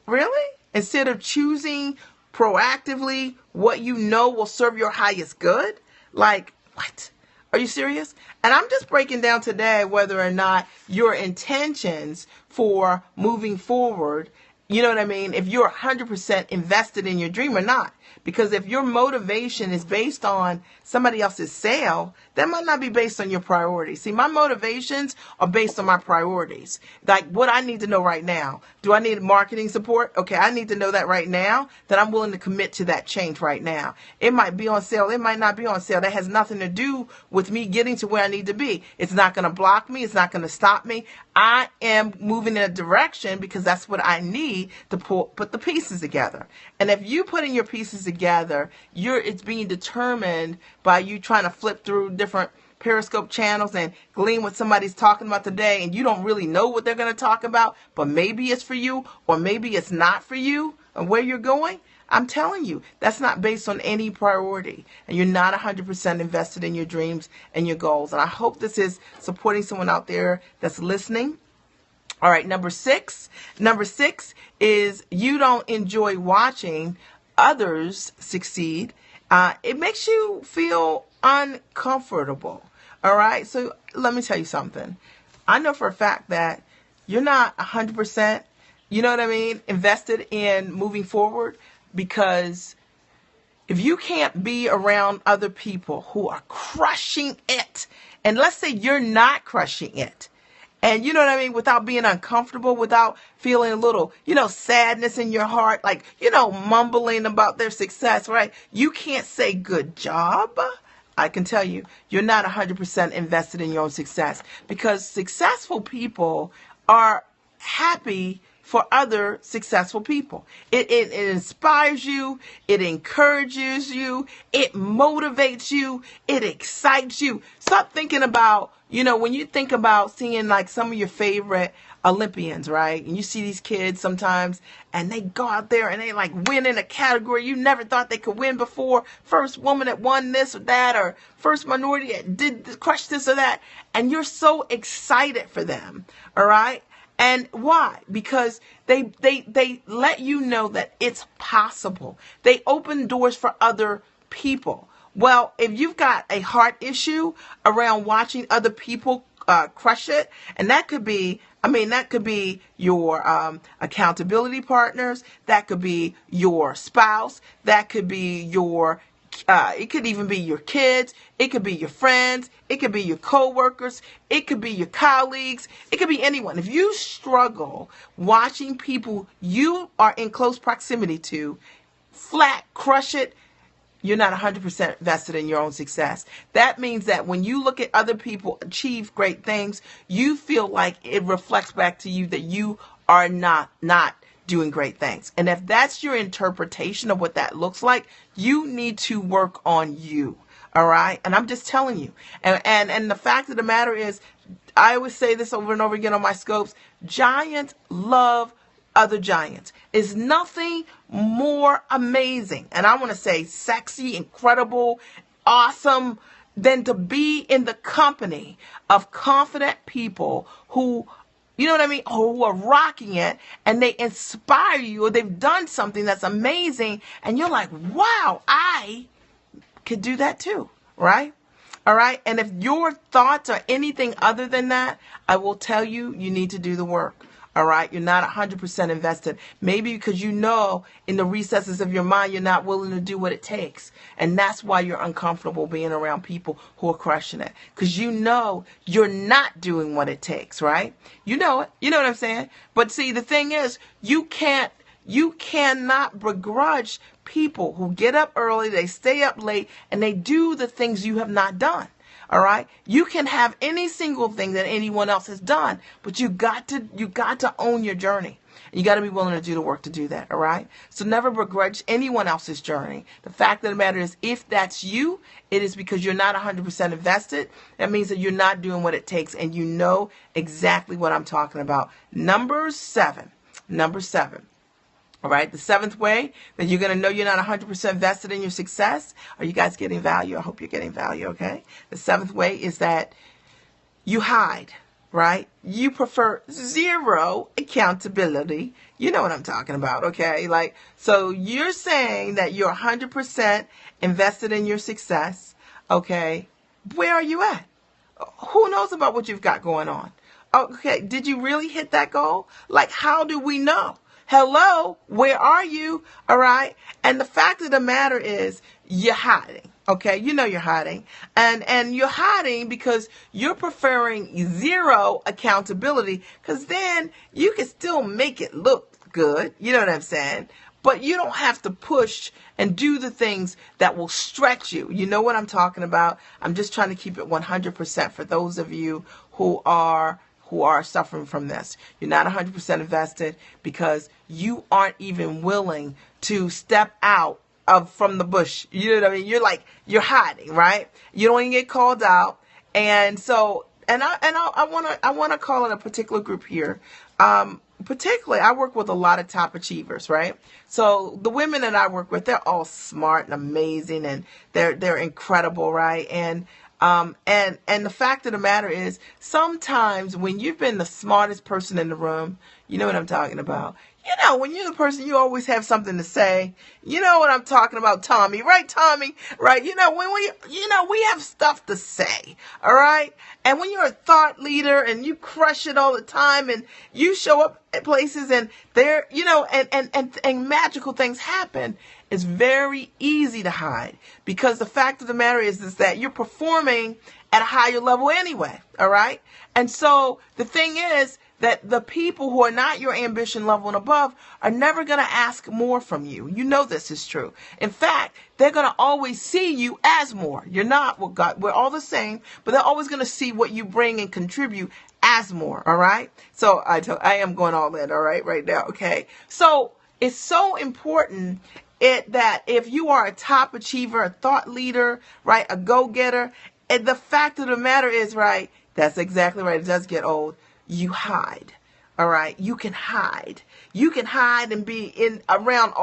[SPEAKER 1] Really? Instead of choosing proactively what you know will serve your highest good? Like, what? Are you serious? And I'm just breaking down today whether or not your intentions for moving forward, you know what I mean, if you're 100% invested in your dream or not. Because if your motivation is based on somebody else's sale, that might not be based on your priorities. See, my motivations are based on my priorities. Like what I need to know right now. Do I need marketing support? Okay, I need to know that right now, that I'm willing to commit to that change right now. It might be on sale. It might not be on sale. That has nothing to do with me getting to where I need to be. It's not going to block me. It's not going to stop me. I am moving in a direction because that's what I need to put the pieces together. And if you put in your pieces together, it's being determined by you trying to flip through different Periscope channels and glean what somebody's talking about today, and you don't really know what they're going to talk about, but maybe it's for you or maybe it's not for you and where you're going. I'm telling you, that's not based on any priority, and you're not 100% invested in your dreams and your goals. And I hope this is supporting someone out there that's listening. All right, number six is you don't enjoy watching others succeed. It makes you feel uncomfortable. All right, so let me tell you something. I know for a fact that you're not 100%, you know what I mean, invested in moving forward, because if you can't be around other people who are crushing it, and let's say you're not crushing it, and you know what I mean, without being uncomfortable, without feeling a little, sadness in your heart, like, mumbling about their success, right? You can't say good job. I can tell you, you're not 100% invested in your own success, because successful people are happy for other successful people. It inspires you. It encourages you. It motivates you. It excites you. Stop thinking about, when you think about seeing like some of your favorite Olympians, right? And you see these kids sometimes and they go out there and they like win in a category you never thought they could win before. First woman that won this or that, or first minority that did crush this or that. And you're so excited for them. All right. And why? Because they let you know that it's possible. They open doors for other people. Well, if you've got a heart issue around watching other people crush it, and that could be your accountability partners, that could be your spouse, that could be your it could even be your kids. It could be your friends. It could be your coworkers. It could be your colleagues. It could be anyone. If you struggle watching people you are in close proximity to flat crush it, you're not 100% invested in your own success. That means that when you look at other people achieve great things, you feel like it reflects back to you that you are not doing great things. And if that's your interpretation of what that looks like, you need to work on you. All right. And I'm just telling you. And the fact of the matter is, I always say this over and over again on my scopes, giants love other giants. Is nothing more amazing, and I want to say sexy, incredible, awesome, than to be in the company of confident people who, who are rocking it, and they inspire you, or they've done something that's amazing, and you're like, wow, I could do that too, right? All right. And if your thoughts are anything other than that, I will tell you, you need to do the work. All right. You're not 100% invested. Maybe because in the recesses of your mind, you're not willing to do what it takes. And that's why you're uncomfortable being around people who are crushing it. Because you're not doing what it takes, right? You know it. You know what I'm saying? But see, the thing is, you cannot begrudge people who get up early, they stay up late, and they do the things you have not done. All right. You can have any single thing that anyone else has done, but you got to own your journey. You got to be willing to do the work to do that. All right. So never begrudge anyone else's journey. The fact of the matter is, if that's you, it is because you're not 100% invested. That means that you're not doing what it takes, and you know exactly what I'm talking about. Number seven. All right. The seventh way that you're going to know you're not 100% vested in your success. Are you guys getting value? I hope you're getting value. Okay. The seventh way is that you hide, right? You prefer zero accountability. You know what I'm talking about. Okay. So you're saying that you're 100% invested in your success. Okay. Where are you at? Who knows about what you've got going on? Okay. Did you really hit that goal? How do we know? Hello, where are you? All right. And the fact of the matter is, you're hiding. Okay. You're hiding. And you're hiding because you're preferring zero accountability, because then you can still make it look good. You know what I'm saying? But you don't have to push and do the things that will stretch you. You know what I'm talking about? I'm just trying to keep it 100% for those of you who are suffering from this. You're not 100% invested because you aren't even willing to step out from the bush. You know what I mean? You're hiding, right? You don't even get called out. And so, I want to call it a particular group here. Particularly, I work with a lot of top achievers, right? So the women that I work with, they're all smart and amazing, and they're incredible, right? And the fact of the matter is, sometimes when you've been the smartest person in the room, you know what I'm talking about. When you're the person, you always have something to say. You know what I'm talking about, Tommy, right? Tommy, right? When we have stuff to say, all right? And when you're a thought leader and you crush it all the time, and you show up at places and there, and magical things happen, it's very easy to hide, because the fact of the matter is that you're performing at a higher level anyway. All right. And so the thing is that the people who are not your ambition level and above are never going to ask more from you. You know this is true. In fact, they're going to always see you as more. You're not what God. We're all the same, but they're always going to see what you bring and contribute ask more. All right. So I am going all in. All right. Right now. Okay. So it's so important that if you are a top achiever, a thought leader, right, a go-getter, and the fact of the matter is, right, that's exactly right. It does get old. You hide. All right. You can hide. You can hide and be in around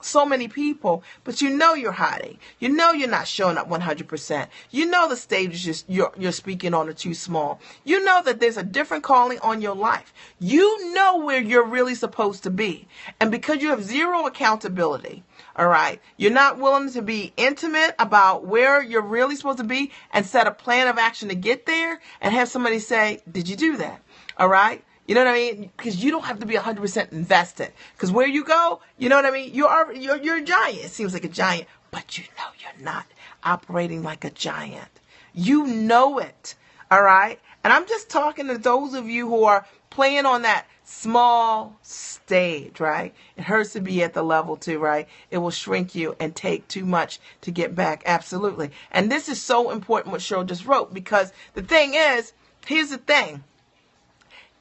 [SPEAKER 1] so many people, but you know you're hiding. You know you're not showing up 100%. You know the stages you're speaking on are too small. You know that there's a different calling on your life. You know where you're really supposed to be. And because you have zero accountability, all right, you're not willing to be intimate about where you're really supposed to be and set a plan of action to get there and have somebody say, did you do that? All right. You know what I mean? Because you don't have to be 100% invested. Because where you go, you know what I mean? You're a giant. It seems like a giant, but you know you're not operating like a giant. You know it. All right? And I'm just talking to those of you who are playing on that small stage, right? It hurts to be at the level too, right? It will shrink you and take too much to get back. Absolutely. And this is so important what Cheryl just wrote, because the thing is, here's the thing.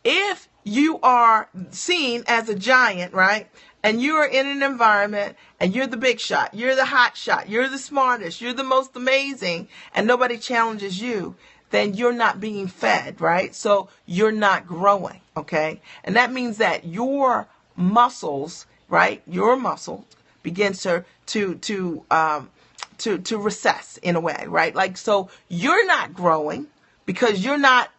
[SPEAKER 1] If you are seen as a giant, right, and you are in an environment and you're the big shot, you're the hot shot, you're the smartest, you're the most amazing, and nobody challenges you, then you're not being fed, right? So you're not growing, okay? And that means that your muscles, right, your muscle begins to recess in a way, right? Like, so you're not growing because you're not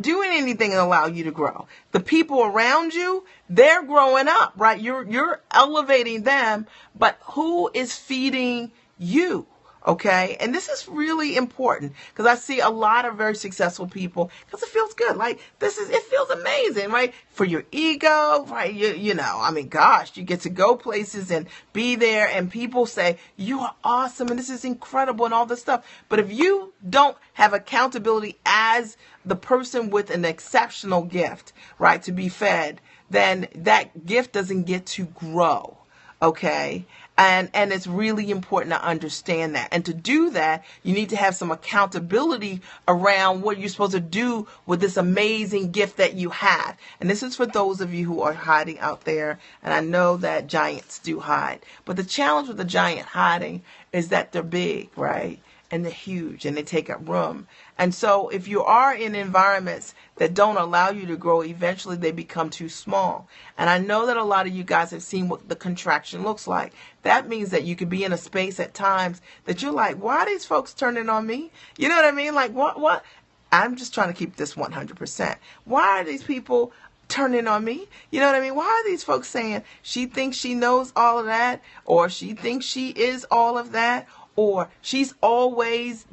[SPEAKER 1] doing anything that allow you to grow. The people around you, they're growing up, right? You're elevating them, but who is feeding you? Okay. And this is really important because I see a lot of very successful people because it feels good. Like it feels amazing, right? For your ego, right? You know, I mean, gosh, you get to go places and be there and people say, you are awesome and this is incredible and all this stuff. But if you don't have accountability as the person with an exceptional gift, right, to be fed, then that gift doesn't get to grow. Okay. And it's really important to understand that. And to do that, you need to have some accountability around what you're supposed to do with this amazing gift that you have. And this is for those of you who are hiding out there. And I know that giants do hide. But the challenge with the giant hiding is that they're big, right? And they're huge and they take up room. And so if you are in environments that don't allow you to grow, eventually they become too small. And I know that a lot of you guys have seen what the contraction looks like. That means that you could be in a space at times that you're like, why are these folks turning on me? You know what I mean? Like, what? I'm just trying to keep this 100%. Why are these people turning on me? You know what I mean? Why are these folks saying she thinks she knows all of that, or she thinks she is all of that, or she's always ...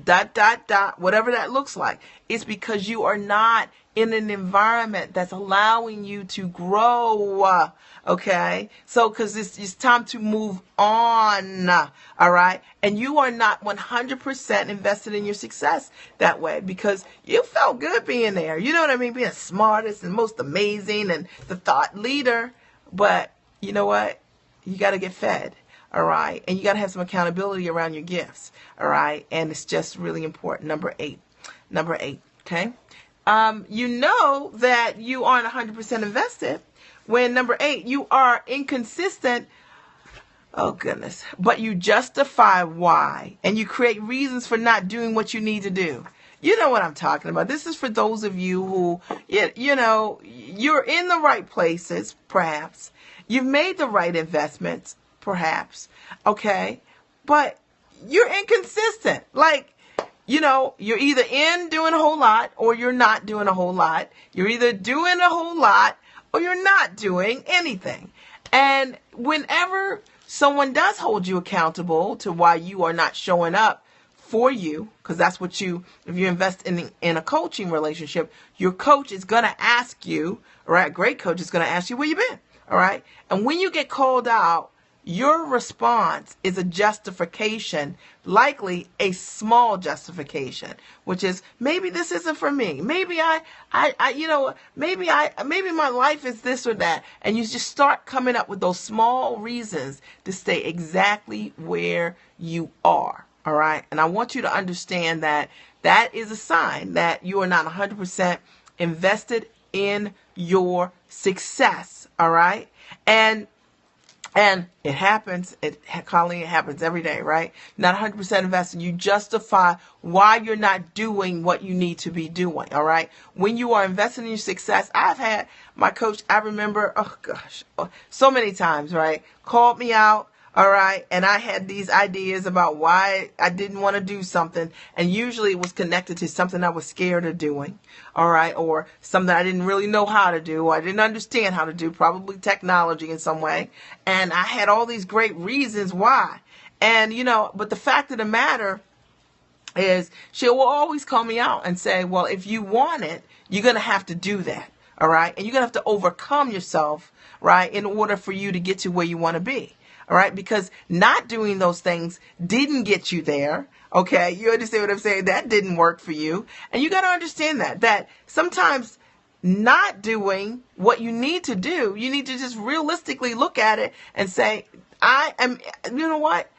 [SPEAKER 1] whatever that looks like? It's because you are not in an environment that's allowing you to grow. Okay. So, cause it's time to move on. All right. And you are not 100% invested in your success that way because you felt good being there. You know what I mean? Being the smartest and most amazing and the thought leader. But you know what? You got to get fed. All right. And you got to have some accountability around your gifts. All right. And it's just really important. Number eight. Okay. You know that you aren't 100% invested when, number 8, you are inconsistent. Oh, goodness. But you justify why, and you create reasons for not doing what you need to do. You know what I'm talking about. This is for those of you who, you know, you're in the right places, perhaps. You've made the right investments, perhaps. Okay. But you're inconsistent. Like, you know, you're either in doing a whole lot or you're not doing a whole lot. You're either doing a whole lot or you're not doing anything. And whenever someone does hold you accountable to why you are not showing up for you, because that's what if you invest in a coaching relationship, your coach is going to ask you, all right, great coach is going to ask you where you been, all right? And when you get called out, your response is a justification, likely a small justification, which is maybe this isn't for me. Maybe maybe my life is this or that. And you just start coming up with those small reasons to stay exactly where you are. All right. And I want you to understand that that is a sign that you are not 100% invested in your success. All right. And it happens, Colleen, it happens every day, right? Not 100% invested. You justify why you're not doing what you need to be doing, all right? When you are investing in your success, I've had my coach, I remember, oh gosh, so many times, right? Called me out, all right? And I had these ideas about why I didn't want to do something. And usually it was connected to something I was scared of doing, all right? Or something I didn't really know how to do, or I didn't understand how to do, probably technology in some way. And I had all these great reasons why. And, but the fact of the matter is she will always call me out and say, well, if you want it, you're going to have to do that. All right. And you're going to have to overcome yourself, right, in order for you to get to where you want to be. All right. Because not doing those things didn't get you there. OK, you understand what I'm saying? That didn't work for you. And you got to understand that sometimes not doing what you need to do, you need to just realistically look at it and say, you know what?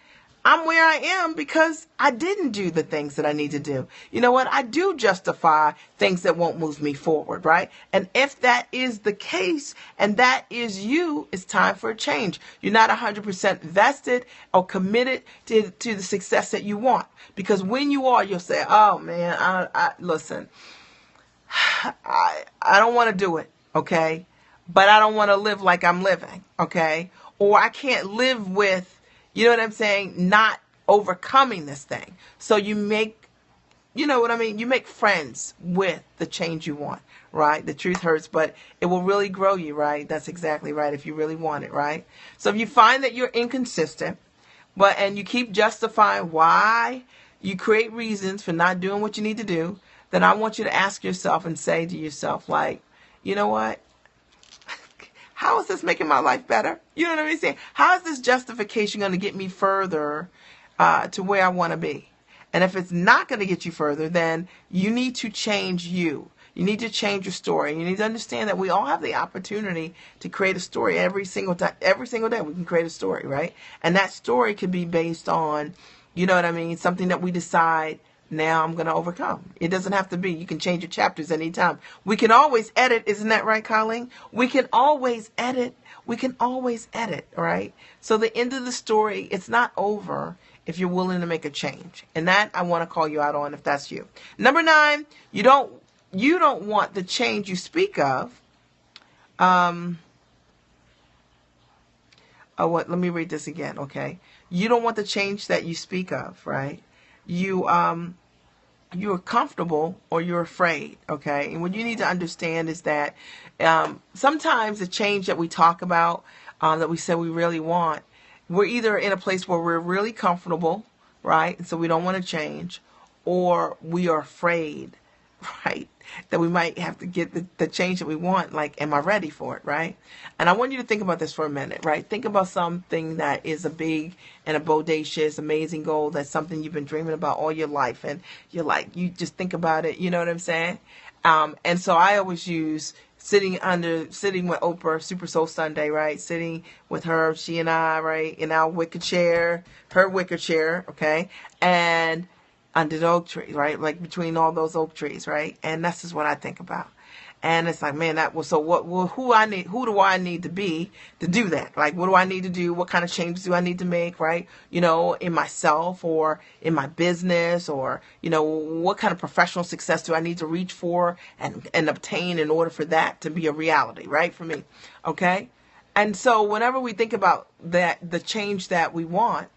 [SPEAKER 1] I'm where I am because I didn't do the things that I need to do. You know what? I do justify things that won't move me forward, right? And if that is the case and that is you, it's time for a change. You're not 100% vested or committed to the success that you want. Because when you are, you'll say, oh man, listen, I don't want to do it, okay? But I don't want to live like I'm living, okay? Or I can't live with, you know what I'm saying, not overcoming this thing. So you make, you know what I mean? You make friends with the change you want, right? The truth hurts, but it will really grow you, right? That's exactly right if you really want it, right? So if you find that you're inconsistent, and you keep justifying why, you create reasons for not doing what you need to do, then I want you to ask yourself and say to yourself, like, you know what? How is this making my life better? You know what I'm saying? How is this justification going to get me further to where I want to be? And if it's not going to get you further, then you need to change you. You need to change your story. You need to understand that we all have the opportunity to create a story every single time. Every single day we can create a story, right? And that story could be based on, you know what I mean, something that we decide, now I'm going to overcome. It doesn't have to be. You can change your chapters anytime. We can always edit. Isn't that right, Colleen? We can always edit. We can always edit, right? So the end of the story, it's not over if you're willing to make a change. And that I want to call you out on if that's you. Number 9, you don't want the change you speak of. Let me read this again, okay? You don't want the change that you speak of, right? You're comfortable or you're afraid, okay? And what you need to understand is that sometimes the change that we talk about, that we say we really want, we're either in a place where we're really comfortable, right? And so we don't want to change, or we are afraid, right, that we might have to get the change that we want. Like, am I ready for it, right? And I want you to think about this for a minute, right? Think about something that is a big and a bodacious, amazing goal. That's something you've been dreaming about all your life. And you're like, you just think about it. You know what I'm saying? And so I always use sitting with Oprah, Super Soul Sunday, right? Sitting with her, she and I, right, in our wicker chair, her wicker chair, okay? And under the oak tree, right? Like between all those oak trees, right? And that's just what I think about. And it's like, man, who do I need to be to do that? Like, what do I need to do? What kind of changes do I need to make, right? You know, in myself or in my business, or, you know, what kind of professional success do I need to reach for and obtain in order for that to be a reality, right? For me. Okay. And so whenever we think about that, the change that we want,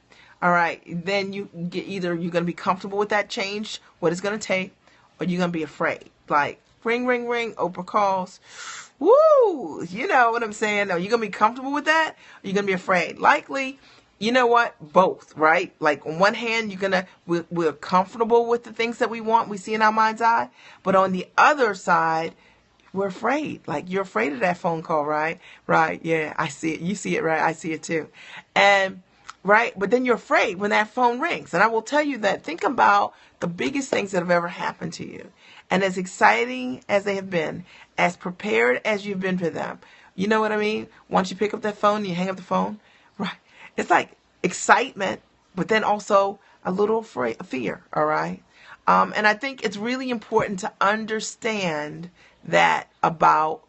[SPEAKER 1] all right, then you get either you're going to be comfortable with that change, what it's going to take, or you're going to be afraid. Like, ring, ring, ring, Oprah calls. Woo! You know what I'm saying? Are you going to be comfortable with that? Or are you going to be afraid? Likely, you know what? Both, right? Like, on one hand, we're comfortable with the things that we want, we see in our mind's eye. But on the other side, we're afraid. Like, you're afraid of that phone call, right? Right, yeah, I see it. You see it, right? I see it too. And right? But then you're afraid when that phone rings. And I will tell you that, think about the biggest things that have ever happened to you. And as exciting as they have been, as prepared as you've been for them, you know what I mean? Once you pick up that phone and you hang up the phone, right? It's like excitement, but then also a little fear, all right? And I think it's really important to understand that about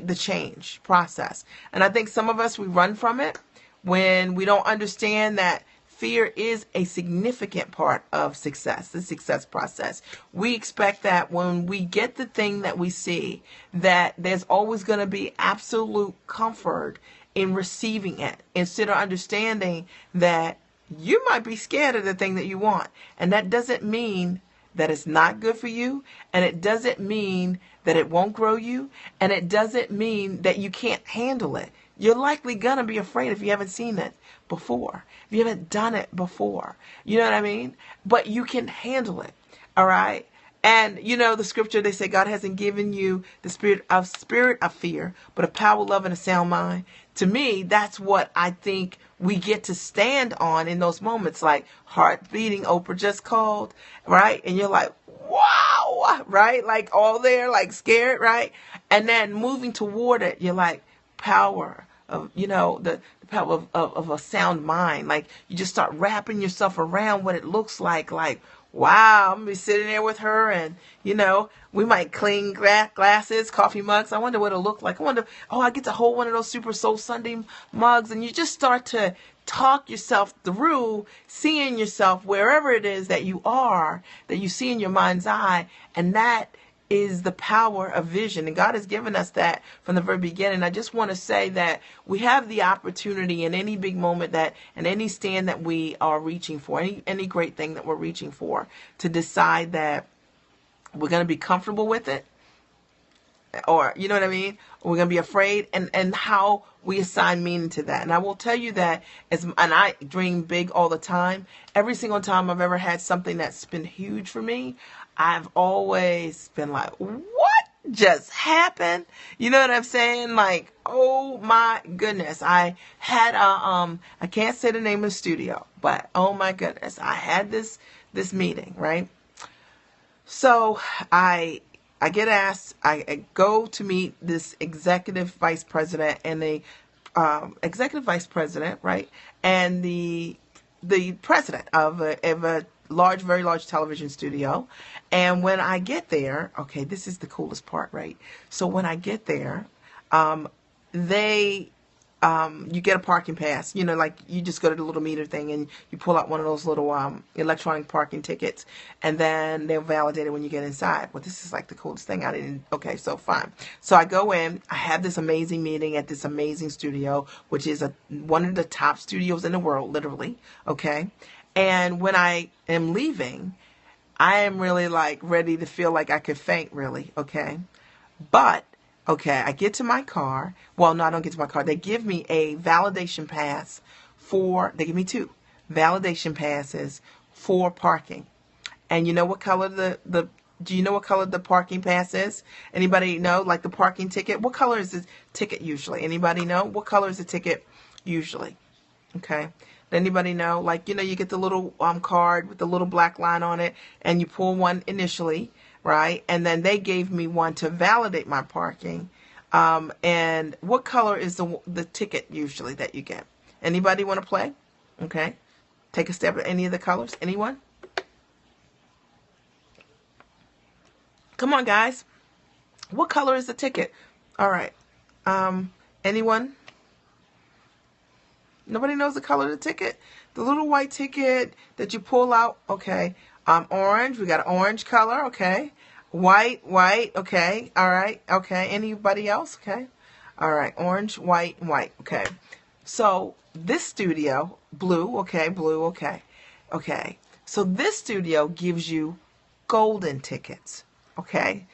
[SPEAKER 1] the change process. And I think some of us, we run from it when we don't understand that fear is a significant part of success, the success process. We expect that when we get the thing that we see, that there's always going to be absolute comfort in receiving it, instead of understanding that you might be scared of the thing that you want. And that doesn't mean that it's not good for you, and it doesn't mean that it won't grow you, and it doesn't mean that you can't handle it. You're likely gonna be afraid if you haven't seen it before, if you haven't done it before. You know what I mean? But you can handle it. All right. And you know the scripture, they say God hasn't given you the spirit of fear, but a power, love, and a sound mind. To me, that's what I think we get to stand on in those moments, like heart beating. Oprah just called, right? And you're like, wow, right? Like all there, like scared, right? And then moving toward it, you're like, power of, you know, the power of a sound mind. Like you just start wrapping yourself around what it looks like wow, I'm going to be sitting there with her, and, you know, we might clean glasses, coffee mugs. I wonder what it'll look like. I wonder, I get to hold one of those Super Soul Sunday mugs, and you just start to talk yourself through seeing yourself wherever it is that you are, that you see in your mind's eye, and that is the power of vision. And God has given us that from the very beginning. I just want to say that we have the opportunity in any big moment that, and any stand that we are reaching for, any great thing that we're reaching for, to decide that we're going to be comfortable with it, or, you know what I mean? We're going to be afraid, and how we assign meaning to that. And I will tell you that, and I dream big all the time. Every single time I've ever had something that's been huge for me, I've always been like, what just happened? You know what I'm saying? Like, oh my goodness. I had I can't say the name of the studio, but oh my goodness, I had this meeting, right? So I get asked, I go to meet this executive vice president, and the executive vice president, right? And the president of a large, very large television studio. And when I get there, okay, this is the coolest part, right? So when I get there, you get a parking pass, you know, like you just go to the little meter thing and you pull out one of those little electronic parking tickets, and then they'll validate it when you get inside. Well, this is like the coolest thing. Okay, so fine. So I go in, I have this amazing meeting at this amazing studio, which is one of the top studios in the world, literally. Okay. And when I am leaving, I am really like ready to feel like I could faint, really. Okay. But okay, I get to my car. Well, no, I don't get to my car. They give me a validation pass they give me 2 validation passes for parking. And you know what color do you know what color the parking pass is? Anybody know? Like the parking ticket? What color is the ticket usually? Anybody know? What color is the ticket usually? Okay. Anybody know? Like, you know, you get the little card with the little black line on it, and you pull one initially, right? And then they gave me one to validate my parking. And what color is the ticket usually that you get? Anybody want to play? Okay. Take a step at any of the colors. Anyone? Come on, guys. What color is the ticket? All right. Anyone? Nobody knows the color of the ticket? The little white ticket that you pull out. Okay. Orange. We got an orange color. Okay. White. Okay. All right. Okay. Anybody else? Okay. All right. Orange, white, and white. Okay. So this studio, blue. Okay. Blue. Okay. Okay. So this studio gives you golden tickets. Okay.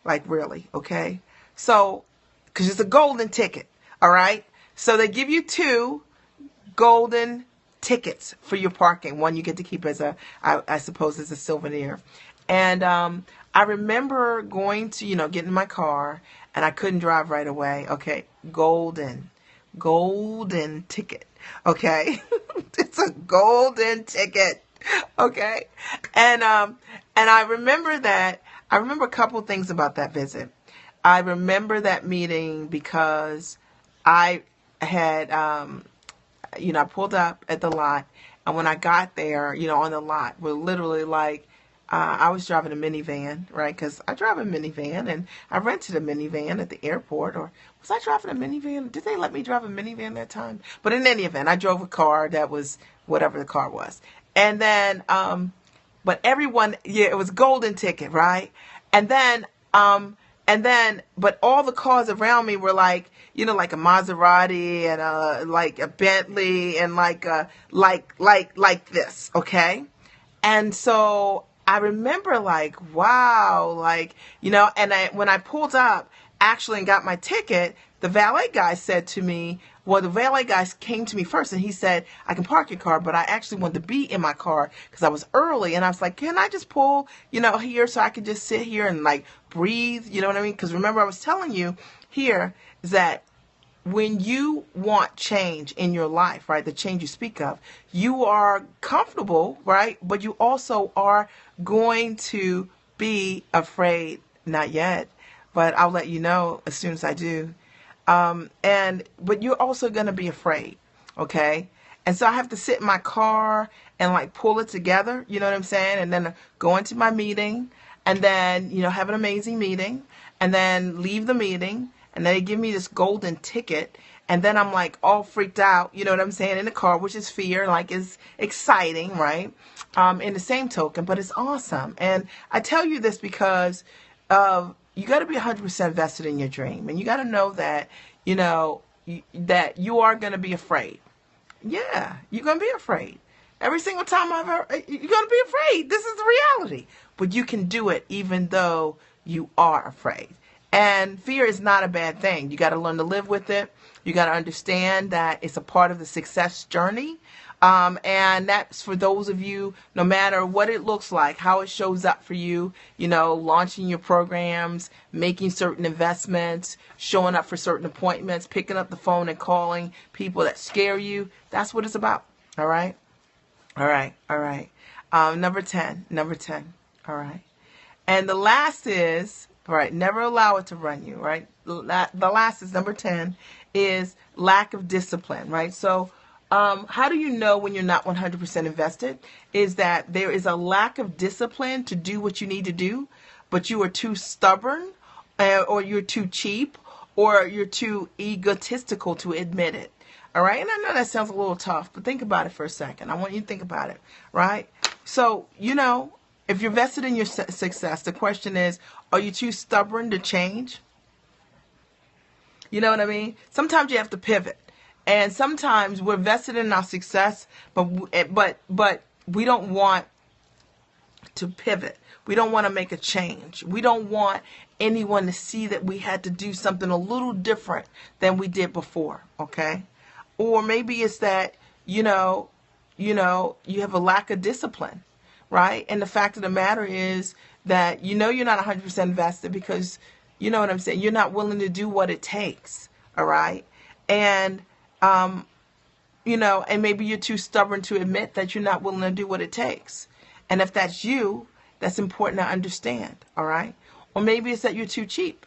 [SPEAKER 1] Like really. Okay. So, because it's a golden ticket. All right. So they give you 2 golden tickets for your parking. One you get to keep as I suppose as a souvenir. And I remember going to, get in my car, and I couldn't drive right away. Okay. Golden ticket. Okay. It's a golden ticket. Okay. And I remember that. I remember a couple of things about that visit. I remember that meeting because I had, I pulled up at the lot, and when I got there, on the lot, we're literally like, I was driving a minivan, right? Because I drive a minivan, and I rented a minivan at the airport. Or was I driving a minivan? Did they let me drive a minivan that time? But in any event, I drove a car that was whatever the car was. And then, but everyone, yeah, it was golden ticket, right? And then, but all the cars around me were like, you know, like a Maserati and like a Bentley and like this, okay? And so I remember like, wow, like, you know, and when I pulled up actually and got my ticket, the valet guy said to me, well, the valet guy came to me first and he said, I can park your car, but I actually wanted to be in my car because I was early. And I was like, can I just pull, you know, here so I could just sit here and like breathe? You know what I mean? Because remember, I was telling you here is that when you want change in your life, right, the change you speak of, you are comfortable, right, but you also are going to be afraid. Not yet, but I'll let you know as soon as I do. But you're also going to be afraid, okay? And so I have to sit in my car and like pull it together, you know what I'm saying? And then go into my meeting and then, you know, have an amazing meeting and then leave the meeting. And they give me this golden ticket. And then I'm like all freaked out, you know what I'm saying, in the car, which is fear, like is exciting, right? In the same token, but it's awesome. And I tell you this because you got to be 100% vested in your dream. And you got to know that, you know, that you are going to be afraid. Yeah, you're going to be afraid. Every single time you're going to be afraid. This is the reality. But you can do it even though you are afraid. And fear is not a bad thing. You got to learn to live with it. You got to understand that it's a part of the success journey. And that's for those of you, no matter what it looks like, how it shows up for you, you know, launching your programs, making certain investments, showing up for certain appointments, picking up the phone and calling people that scare you. That's what it's about. All right. All right. All right. Number 10. All right. And the last is, all right, never allow it to run you, right? The last is number 10 is lack of discipline, right? So how do you know when you're not 100% invested? Is that there is a lack of discipline to do what you need to do, but you are too stubborn or you're too cheap or you're too egotistical to admit it. All right. And I know that sounds a little tough, but think about it for a second. I want you to think about it. Right. So, you know, if you're vested in your success, the question is, are you too stubborn to change? You know what I mean? Sometimes you have to pivot. And sometimes we're vested in our success, but we don't want to pivot. We don't want to make a change. We don't want anyone to see that we had to do something a little different than we did before, okay? Or maybe it's that, you have a lack of discipline, right? And the fact of the matter is that you're not 100% invested because, you know what I'm saying, you're not willing to do what it takes, all right? And and maybe you're too stubborn to admit that you're not willing to do what it takes. And if that's you, that's important to understand, all right? Or maybe it's that you're too cheap,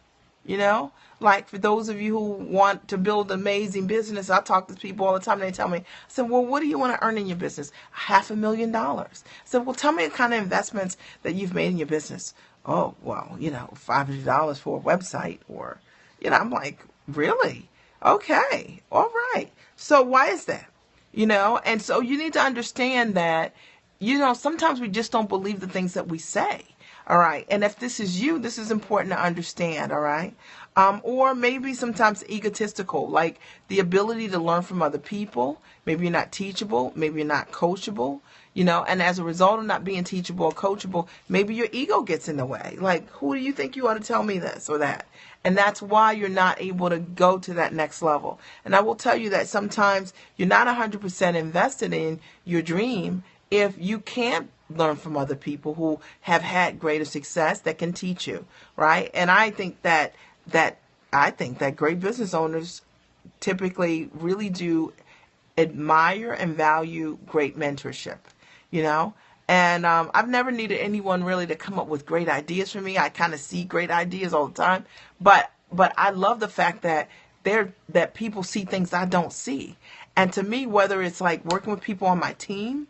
[SPEAKER 1] Like for those of you who want to build an amazing business, I talk to people all the time and they tell me, I said, well, what do you want to earn in your business? $500,000. I said, well, tell me the kind of investments that you've made in your business. Oh, well, $500 for a website or, I'm like, really? Okay. All right. So why is that? And so you need to understand that, sometimes we just don't believe the things that we say. All right. And if this is you, this is important to understand. All right. Or maybe sometimes egotistical, like the ability to learn from other people. Maybe you're not teachable. Maybe you're not coachable, and as a result of not being teachable or coachable, maybe your ego gets in the way. Like, who do you think you ought to tell me this or that? And that's why you're not able to go to that next level. And I will tell you that sometimes you're not 100% invested in your dream if you can't learn from other people who have had greater success that can teach you, right? And I think that great business owners typically really do admire and value great mentorship, And I've never needed anyone really to come up with great ideas for me. I kind of see great ideas all the time, but I love the fact that that people see things I don't see. And to me, whether it's like working with people on my team,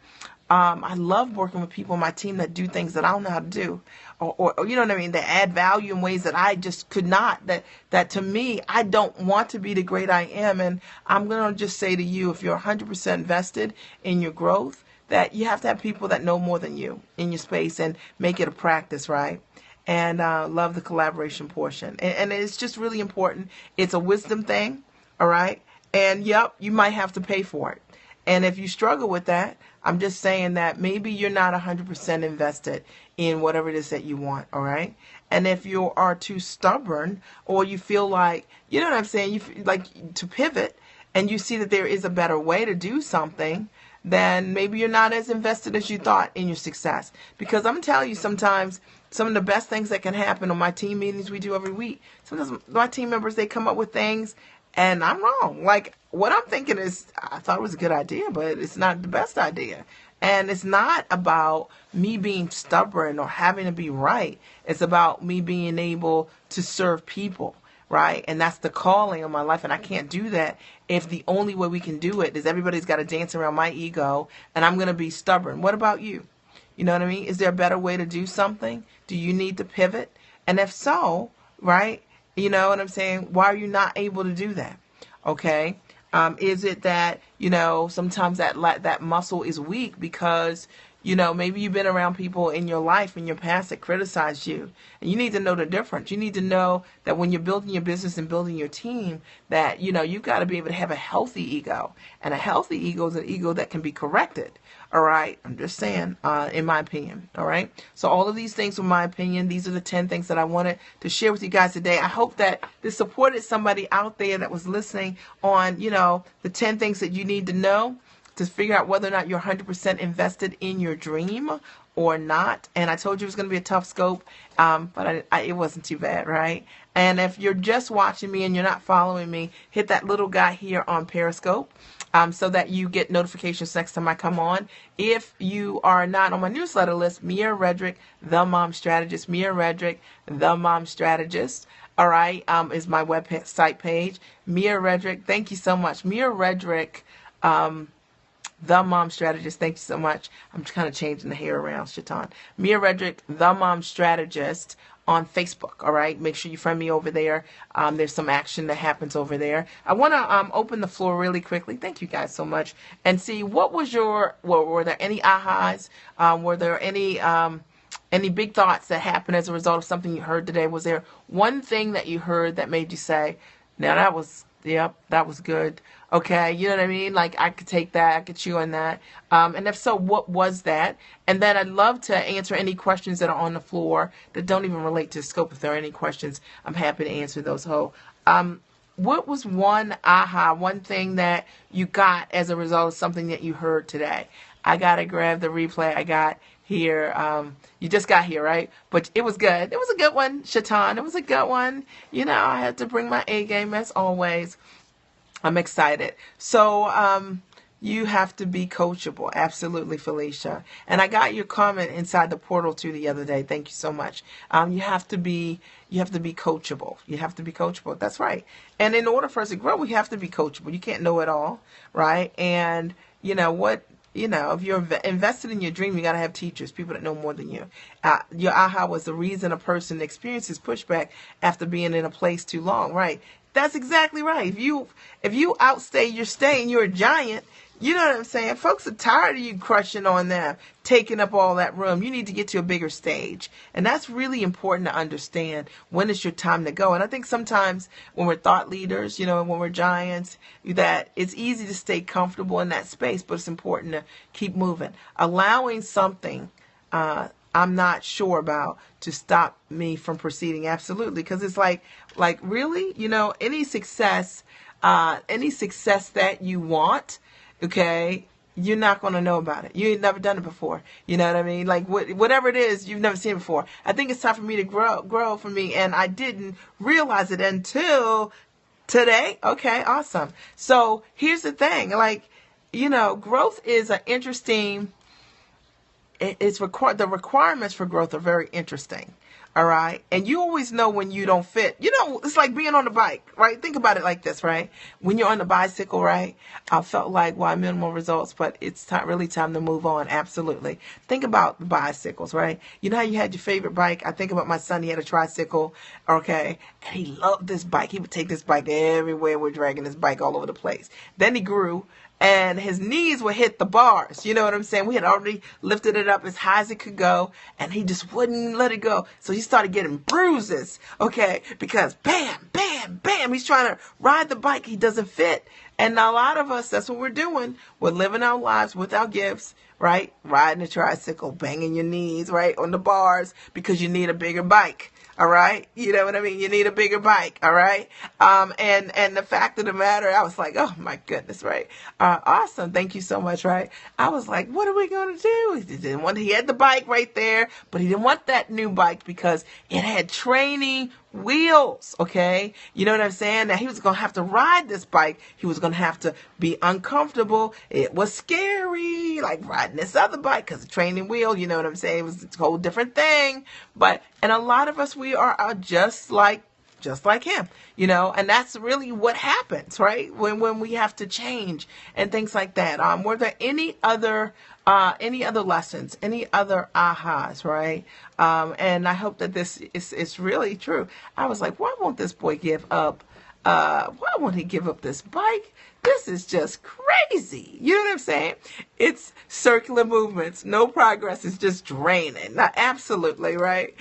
[SPEAKER 1] I love working with people on my team that do things that I don't know how to do, or you know what I mean, that add value in ways that I just could not. That to me, I don't want to be the great I am. And I'm gonna just say to you, if you're 100% invested in your growth, that you have to have people that know more than you in your space and make it a practice, right? And love the collaboration portion. And it's just really important. It's a wisdom thing, all right? And yep, you might have to pay for it. And if you struggle with that, I'm just saying that maybe you're not 100% invested in whatever it is that you want, all right? And if you are too stubborn, or you feel like, you know what I'm saying, you feel like to pivot, and you see that there is a better way to do something, then maybe you're not as invested as you thought in your success. Because I'm telling you, sometimes some of the best things that can happen on my team meetings we do every week, sometimes my team members, they come up with things and I'm wrong. Like, what I'm thinking is, I thought it was a good idea, but it's not the best idea. And it's not about me being stubborn or having to be right. It's about me being able to serve people, right? And that's the calling of my life. And I can't do that if the only way we can do it is everybody's got to dance around my ego and I'm going to be stubborn. What about you? You know what I mean? Is there a better way to do something? Do you need to pivot? And if so, right, you know what I'm saying? Why are you not able to do that? Okay. Is it that, you know, sometimes that muscle is weak because, you know, maybe you've been around people in your life, in your past, that criticize you. And you need to know the difference. You need to know that when you're building your business and building your team, that, you know, you've got to be able to have a healthy ego. And a healthy ego is an ego that can be corrected. All right. I'm just saying, in my opinion. All right. So all of these things, in my opinion, these are the 10 things that I wanted to share with you guys today. I hope that this supported somebody out there that was listening on, you know, the 10 things that you need to know to figure out whether or not you're 100% invested in your dream or not. And I told you it was going to be a tough scope, but it wasn't too bad, right? And if you're just watching me and you're not following me, hit that little guy here on Periscope so that you get notifications next time I come on. If you are not on my newsletter list, Mia Redrick, the Mom Strategist, Mia Redrick, the Mom Strategist, all right, is my website page. Mia Redrick, thank you so much. Mia Redrick, the Mom Strategist. Thank you so much. I'm just kind of changing the hair around, Shaitan. Mia Redrick, the Mom Strategist on Facebook. All right. Make sure you friend me over there. There's some action that happens over there. I want to open the floor really quickly. Thank you guys so much. And see, what was were there any ahas? Were there any big thoughts that happened as a result of something you heard today? Was there one thing that you heard that made you say, now that was, yep, that was good. Okay, you know what I mean? Like, I could take that, I could chew on that. And if so, what was that? And then I'd love to answer any questions that are on the floor that don't even relate to scope. If there are any questions, I'm happy to answer those. What was one aha, one thing that you got as a result of something that you heard today? I got to grab the replay I got here. You just got here, right? But it was good. It was a good one, Shaitan. It was a good one. You know, I had to bring my A game as always. I'm excited. So you have to be coachable. Absolutely, Felicia. And I got your comment inside the portal too the other day. Thank you so much. You have to be coachable. You have to be coachable. That's right. And in order for us to grow, we have to be coachable. You can't know it all, right? And you know what? You know, if you're invested in your dream, you got to have teachers, people that know more than you. Your aha was the reason a person experiences pushback after being in a place too long, right? That's exactly right. If you outstay your stay and you're a giant, you know what I'm saying? Folks are tired of you crushing on them, taking up all that room. You need to get to a bigger stage. And that's really important to understand when it's your time to go. And I think sometimes when we're thought leaders, you know, when we're giants, that it's easy to stay comfortable in that space, but it's important to keep moving. Allowing something I'm not sure about to stop me from proceeding. Absolutely. Because it's like really, you know, any success that you want, okay, you're not going to know about it. You ain't never done it before. You know what I mean? Like whatever it is, you've never seen it before. I think it's time for me to grow for me. And I didn't realize it until today. Okay, awesome. So here's the thing, like, you know, growth is an interesting, the requirements for growth are very interesting. All right. And you always know when you don't fit. You know, it's like being on the bike, right? Think about it like this, right? When you're on the bicycle, right? I felt like, why minimal results, but it's really time to move on. Absolutely. Think about the bicycles, right? You know how you had your favorite bike? I think about my son. He had a tricycle. Okay. And he loved this bike. He would take this bike everywhere. We're dragging this bike all over the place. Then he grew. And his knees would hit the bars. You know what I'm saying? We had already lifted it up as high as it could go, and he just wouldn't let it go. So he started getting bruises, okay? Because bam, bam, bam, he's trying to ride the bike. He doesn't fit. And a lot of us, that's what we're doing. We're living our lives with our gifts, right? Riding a tricycle, banging your knees, right, on the bars because you need a bigger bike. All right. You know what I mean? You need a bigger bike. All right. And the fact of the matter, I was like, oh my goodness. Right. Awesome. Thank you so much. Right. I was like, what are we going to do? He had the bike right there, but he didn't want that new bike because it had training wheels. Okay. You know what I'm saying? Now he was going to have to ride this bike. He was going to have to be uncomfortable. It was scary, like riding this other bike because the training wheel, you know what I'm saying? It was a whole different thing. And a lot of us, we are just like him, you know, and that's really what happens, right? When we have to change and things like that. Were there any other lessons, any other ahas, right? And I hope that this is really true. I was like, why won't this boy give up? Why won't he give up this bike? This is just crazy. You know what I'm saying? It's circular movements. No progress. It's just draining. Not absolutely, right?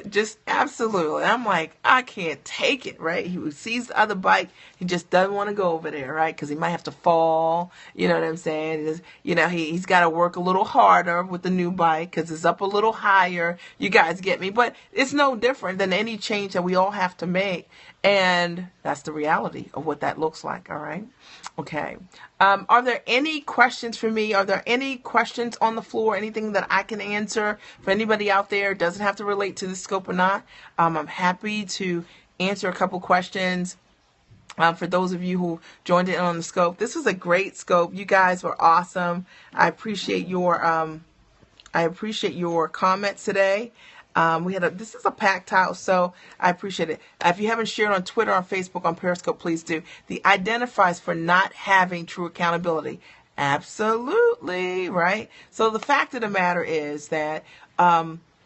[SPEAKER 1] Just absolutely. I'm like, I can't take it, right? He sees the other bike. He just doesn't want to go over there, right? Because he might have to fall. You know what I'm saying? You know, he's got to work a little harder with the new bike because it's up a little higher. You guys get me? But it's no different than any change that we all have to make. And that's the reality of what that looks like. All right. Okay. Are there any questions for me? Are there any questions on the floor? Anything that I can answer for anybody out there? It doesn't have to relate to the scope or not. I'm happy to answer a couple questions. For those of you who joined in on the scope, this was a great scope. You guys were awesome. I appreciate your comments today. This is a packed house, so I appreciate it. If you haven't shared on Twitter, on Facebook, on Periscope, please do. The identifies for not having true accountability. Absolutely, right? So the fact of the matter is that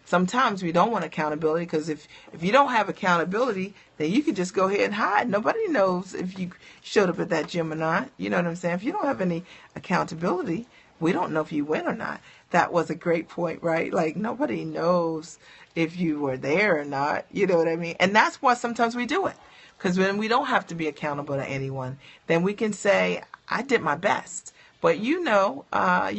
[SPEAKER 1] sometimes we don't want accountability because if you don't have accountability, then you could just go ahead and hide. Nobody knows if you showed up at that gym or not. You know what I'm saying? If you don't have any accountability, we don't know if you win or not. That was a great point, right? Like nobody knows if you were there or not. You know what I mean? And that's why sometimes we do it. Because when we don't have to be accountable to anyone, then we can say, I did my best. But you know what I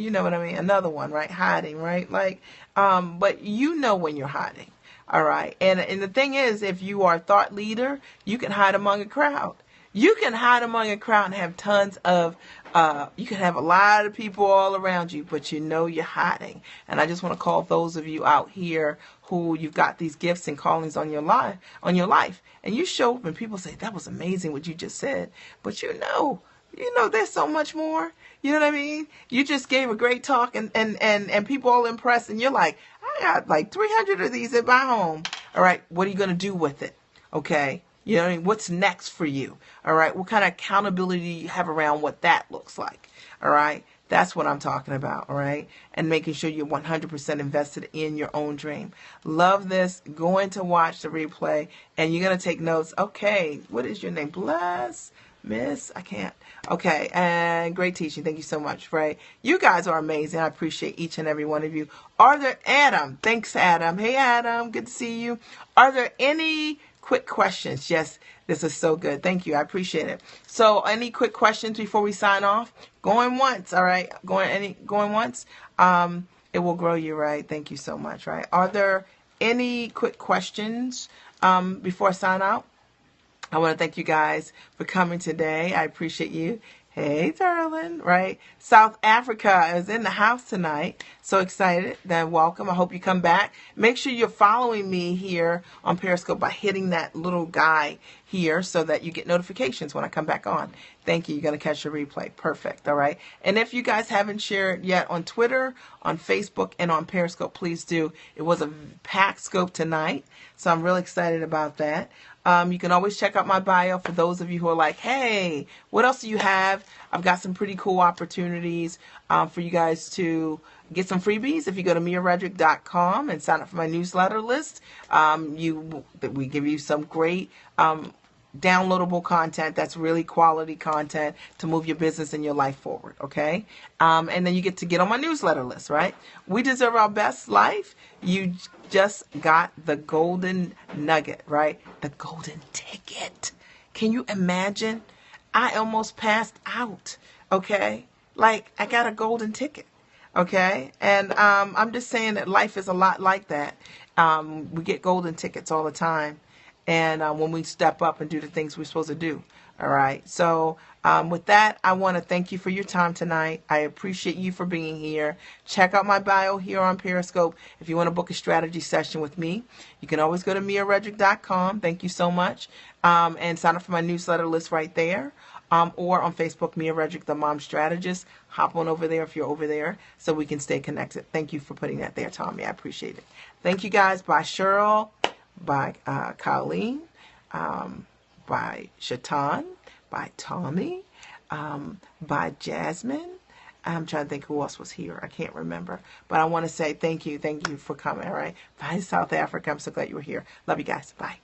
[SPEAKER 1] mean? Another one, right? Hiding, right? Like, but you know when you're hiding. All right. And the thing is, if you are a thought leader, you can hide among a crowd. You can hide among a crowd and have tons of, you can have a lot of people all around you, but you know you're hiding. And I just want to call those of you out here who you've got these gifts and callings on your life, and you show up and people say, that was amazing what you just said. But you know, there's so much more. You know what I mean? You just gave a great talk and people all impressed and you're like, I got like 300 of these at my home. All right. What are you going to do with it? Okay. You know what I mean? What's next for you? All right. What kind of accountability do you have around what that looks like? All right. That's what I'm talking about. All right. And making sure you're 100% invested in your own dream. Love this. Going to watch the replay and you're going to take notes. Okay. What is your name? Bless. Miss. I can't. Okay. And great teaching. Thank you so much. Right. You guys are amazing. I appreciate each and every one of you. Are there, Adam? Thanks, Adam. Hey, Adam. Good to see you. Are there any quick questions? Yes, this is so good. Thank you. I appreciate it. So any quick questions before we sign off? Going once. All right. Going once. It will grow you, right? Thank you so much. Right. Are there any quick questions before I sign out? I want to thank you guys for coming today. I appreciate you. Hey, darling, right? South Africa is in the house tonight. So excited. Then welcome. I hope you come back. Make sure you're following me here on Periscope by hitting that little guy here so that you get notifications when I come back on. Thank you. You're going to catch a replay. Perfect. All right. And if you guys haven't shared yet on Twitter, on Facebook, and on Periscope, please do. It was a packed scope tonight, so I'm really excited about that. You can always check out my bio for those of you who are like, hey, what else do you have? I've got some pretty cool opportunities for you guys to get some freebies. If you go to MiaRedrick.com and sign up for my newsletter list, we give you some great downloadable content that's really quality content to move your business and your life forward, okay? And then you get to get on my newsletter list, right? We deserve our best life. You just got the golden nugget, right? The golden ticket. Can you imagine? I almost passed out, okay? Like, I got a golden ticket, okay? And I'm just saying that life is a lot like that. We get golden tickets all the time. And when we step up and do the things we're supposed to do. All right. So with that, I want to thank you for your time tonight. I appreciate you for being here. Check out my bio here on Periscope. If you want to book a strategy session with me, you can always go to MiaRedrick.com. Thank you so much. And sign up for my newsletter list right there. Or on Facebook, Mia Redrick, the Mom Strategist. Hop on over there if you're over there so we can stay connected. Thank you for putting that there, Tommy. I appreciate it. Thank you, guys. Bye, Cheryl. By Colleen, by Shatan, by Tommy, by Jasmine. I'm trying to think who else was here. I can't remember. But I want to say thank you. Thank you for coming, all right? Bye, South Africa. I'm so glad you were here. Love you guys. Bye.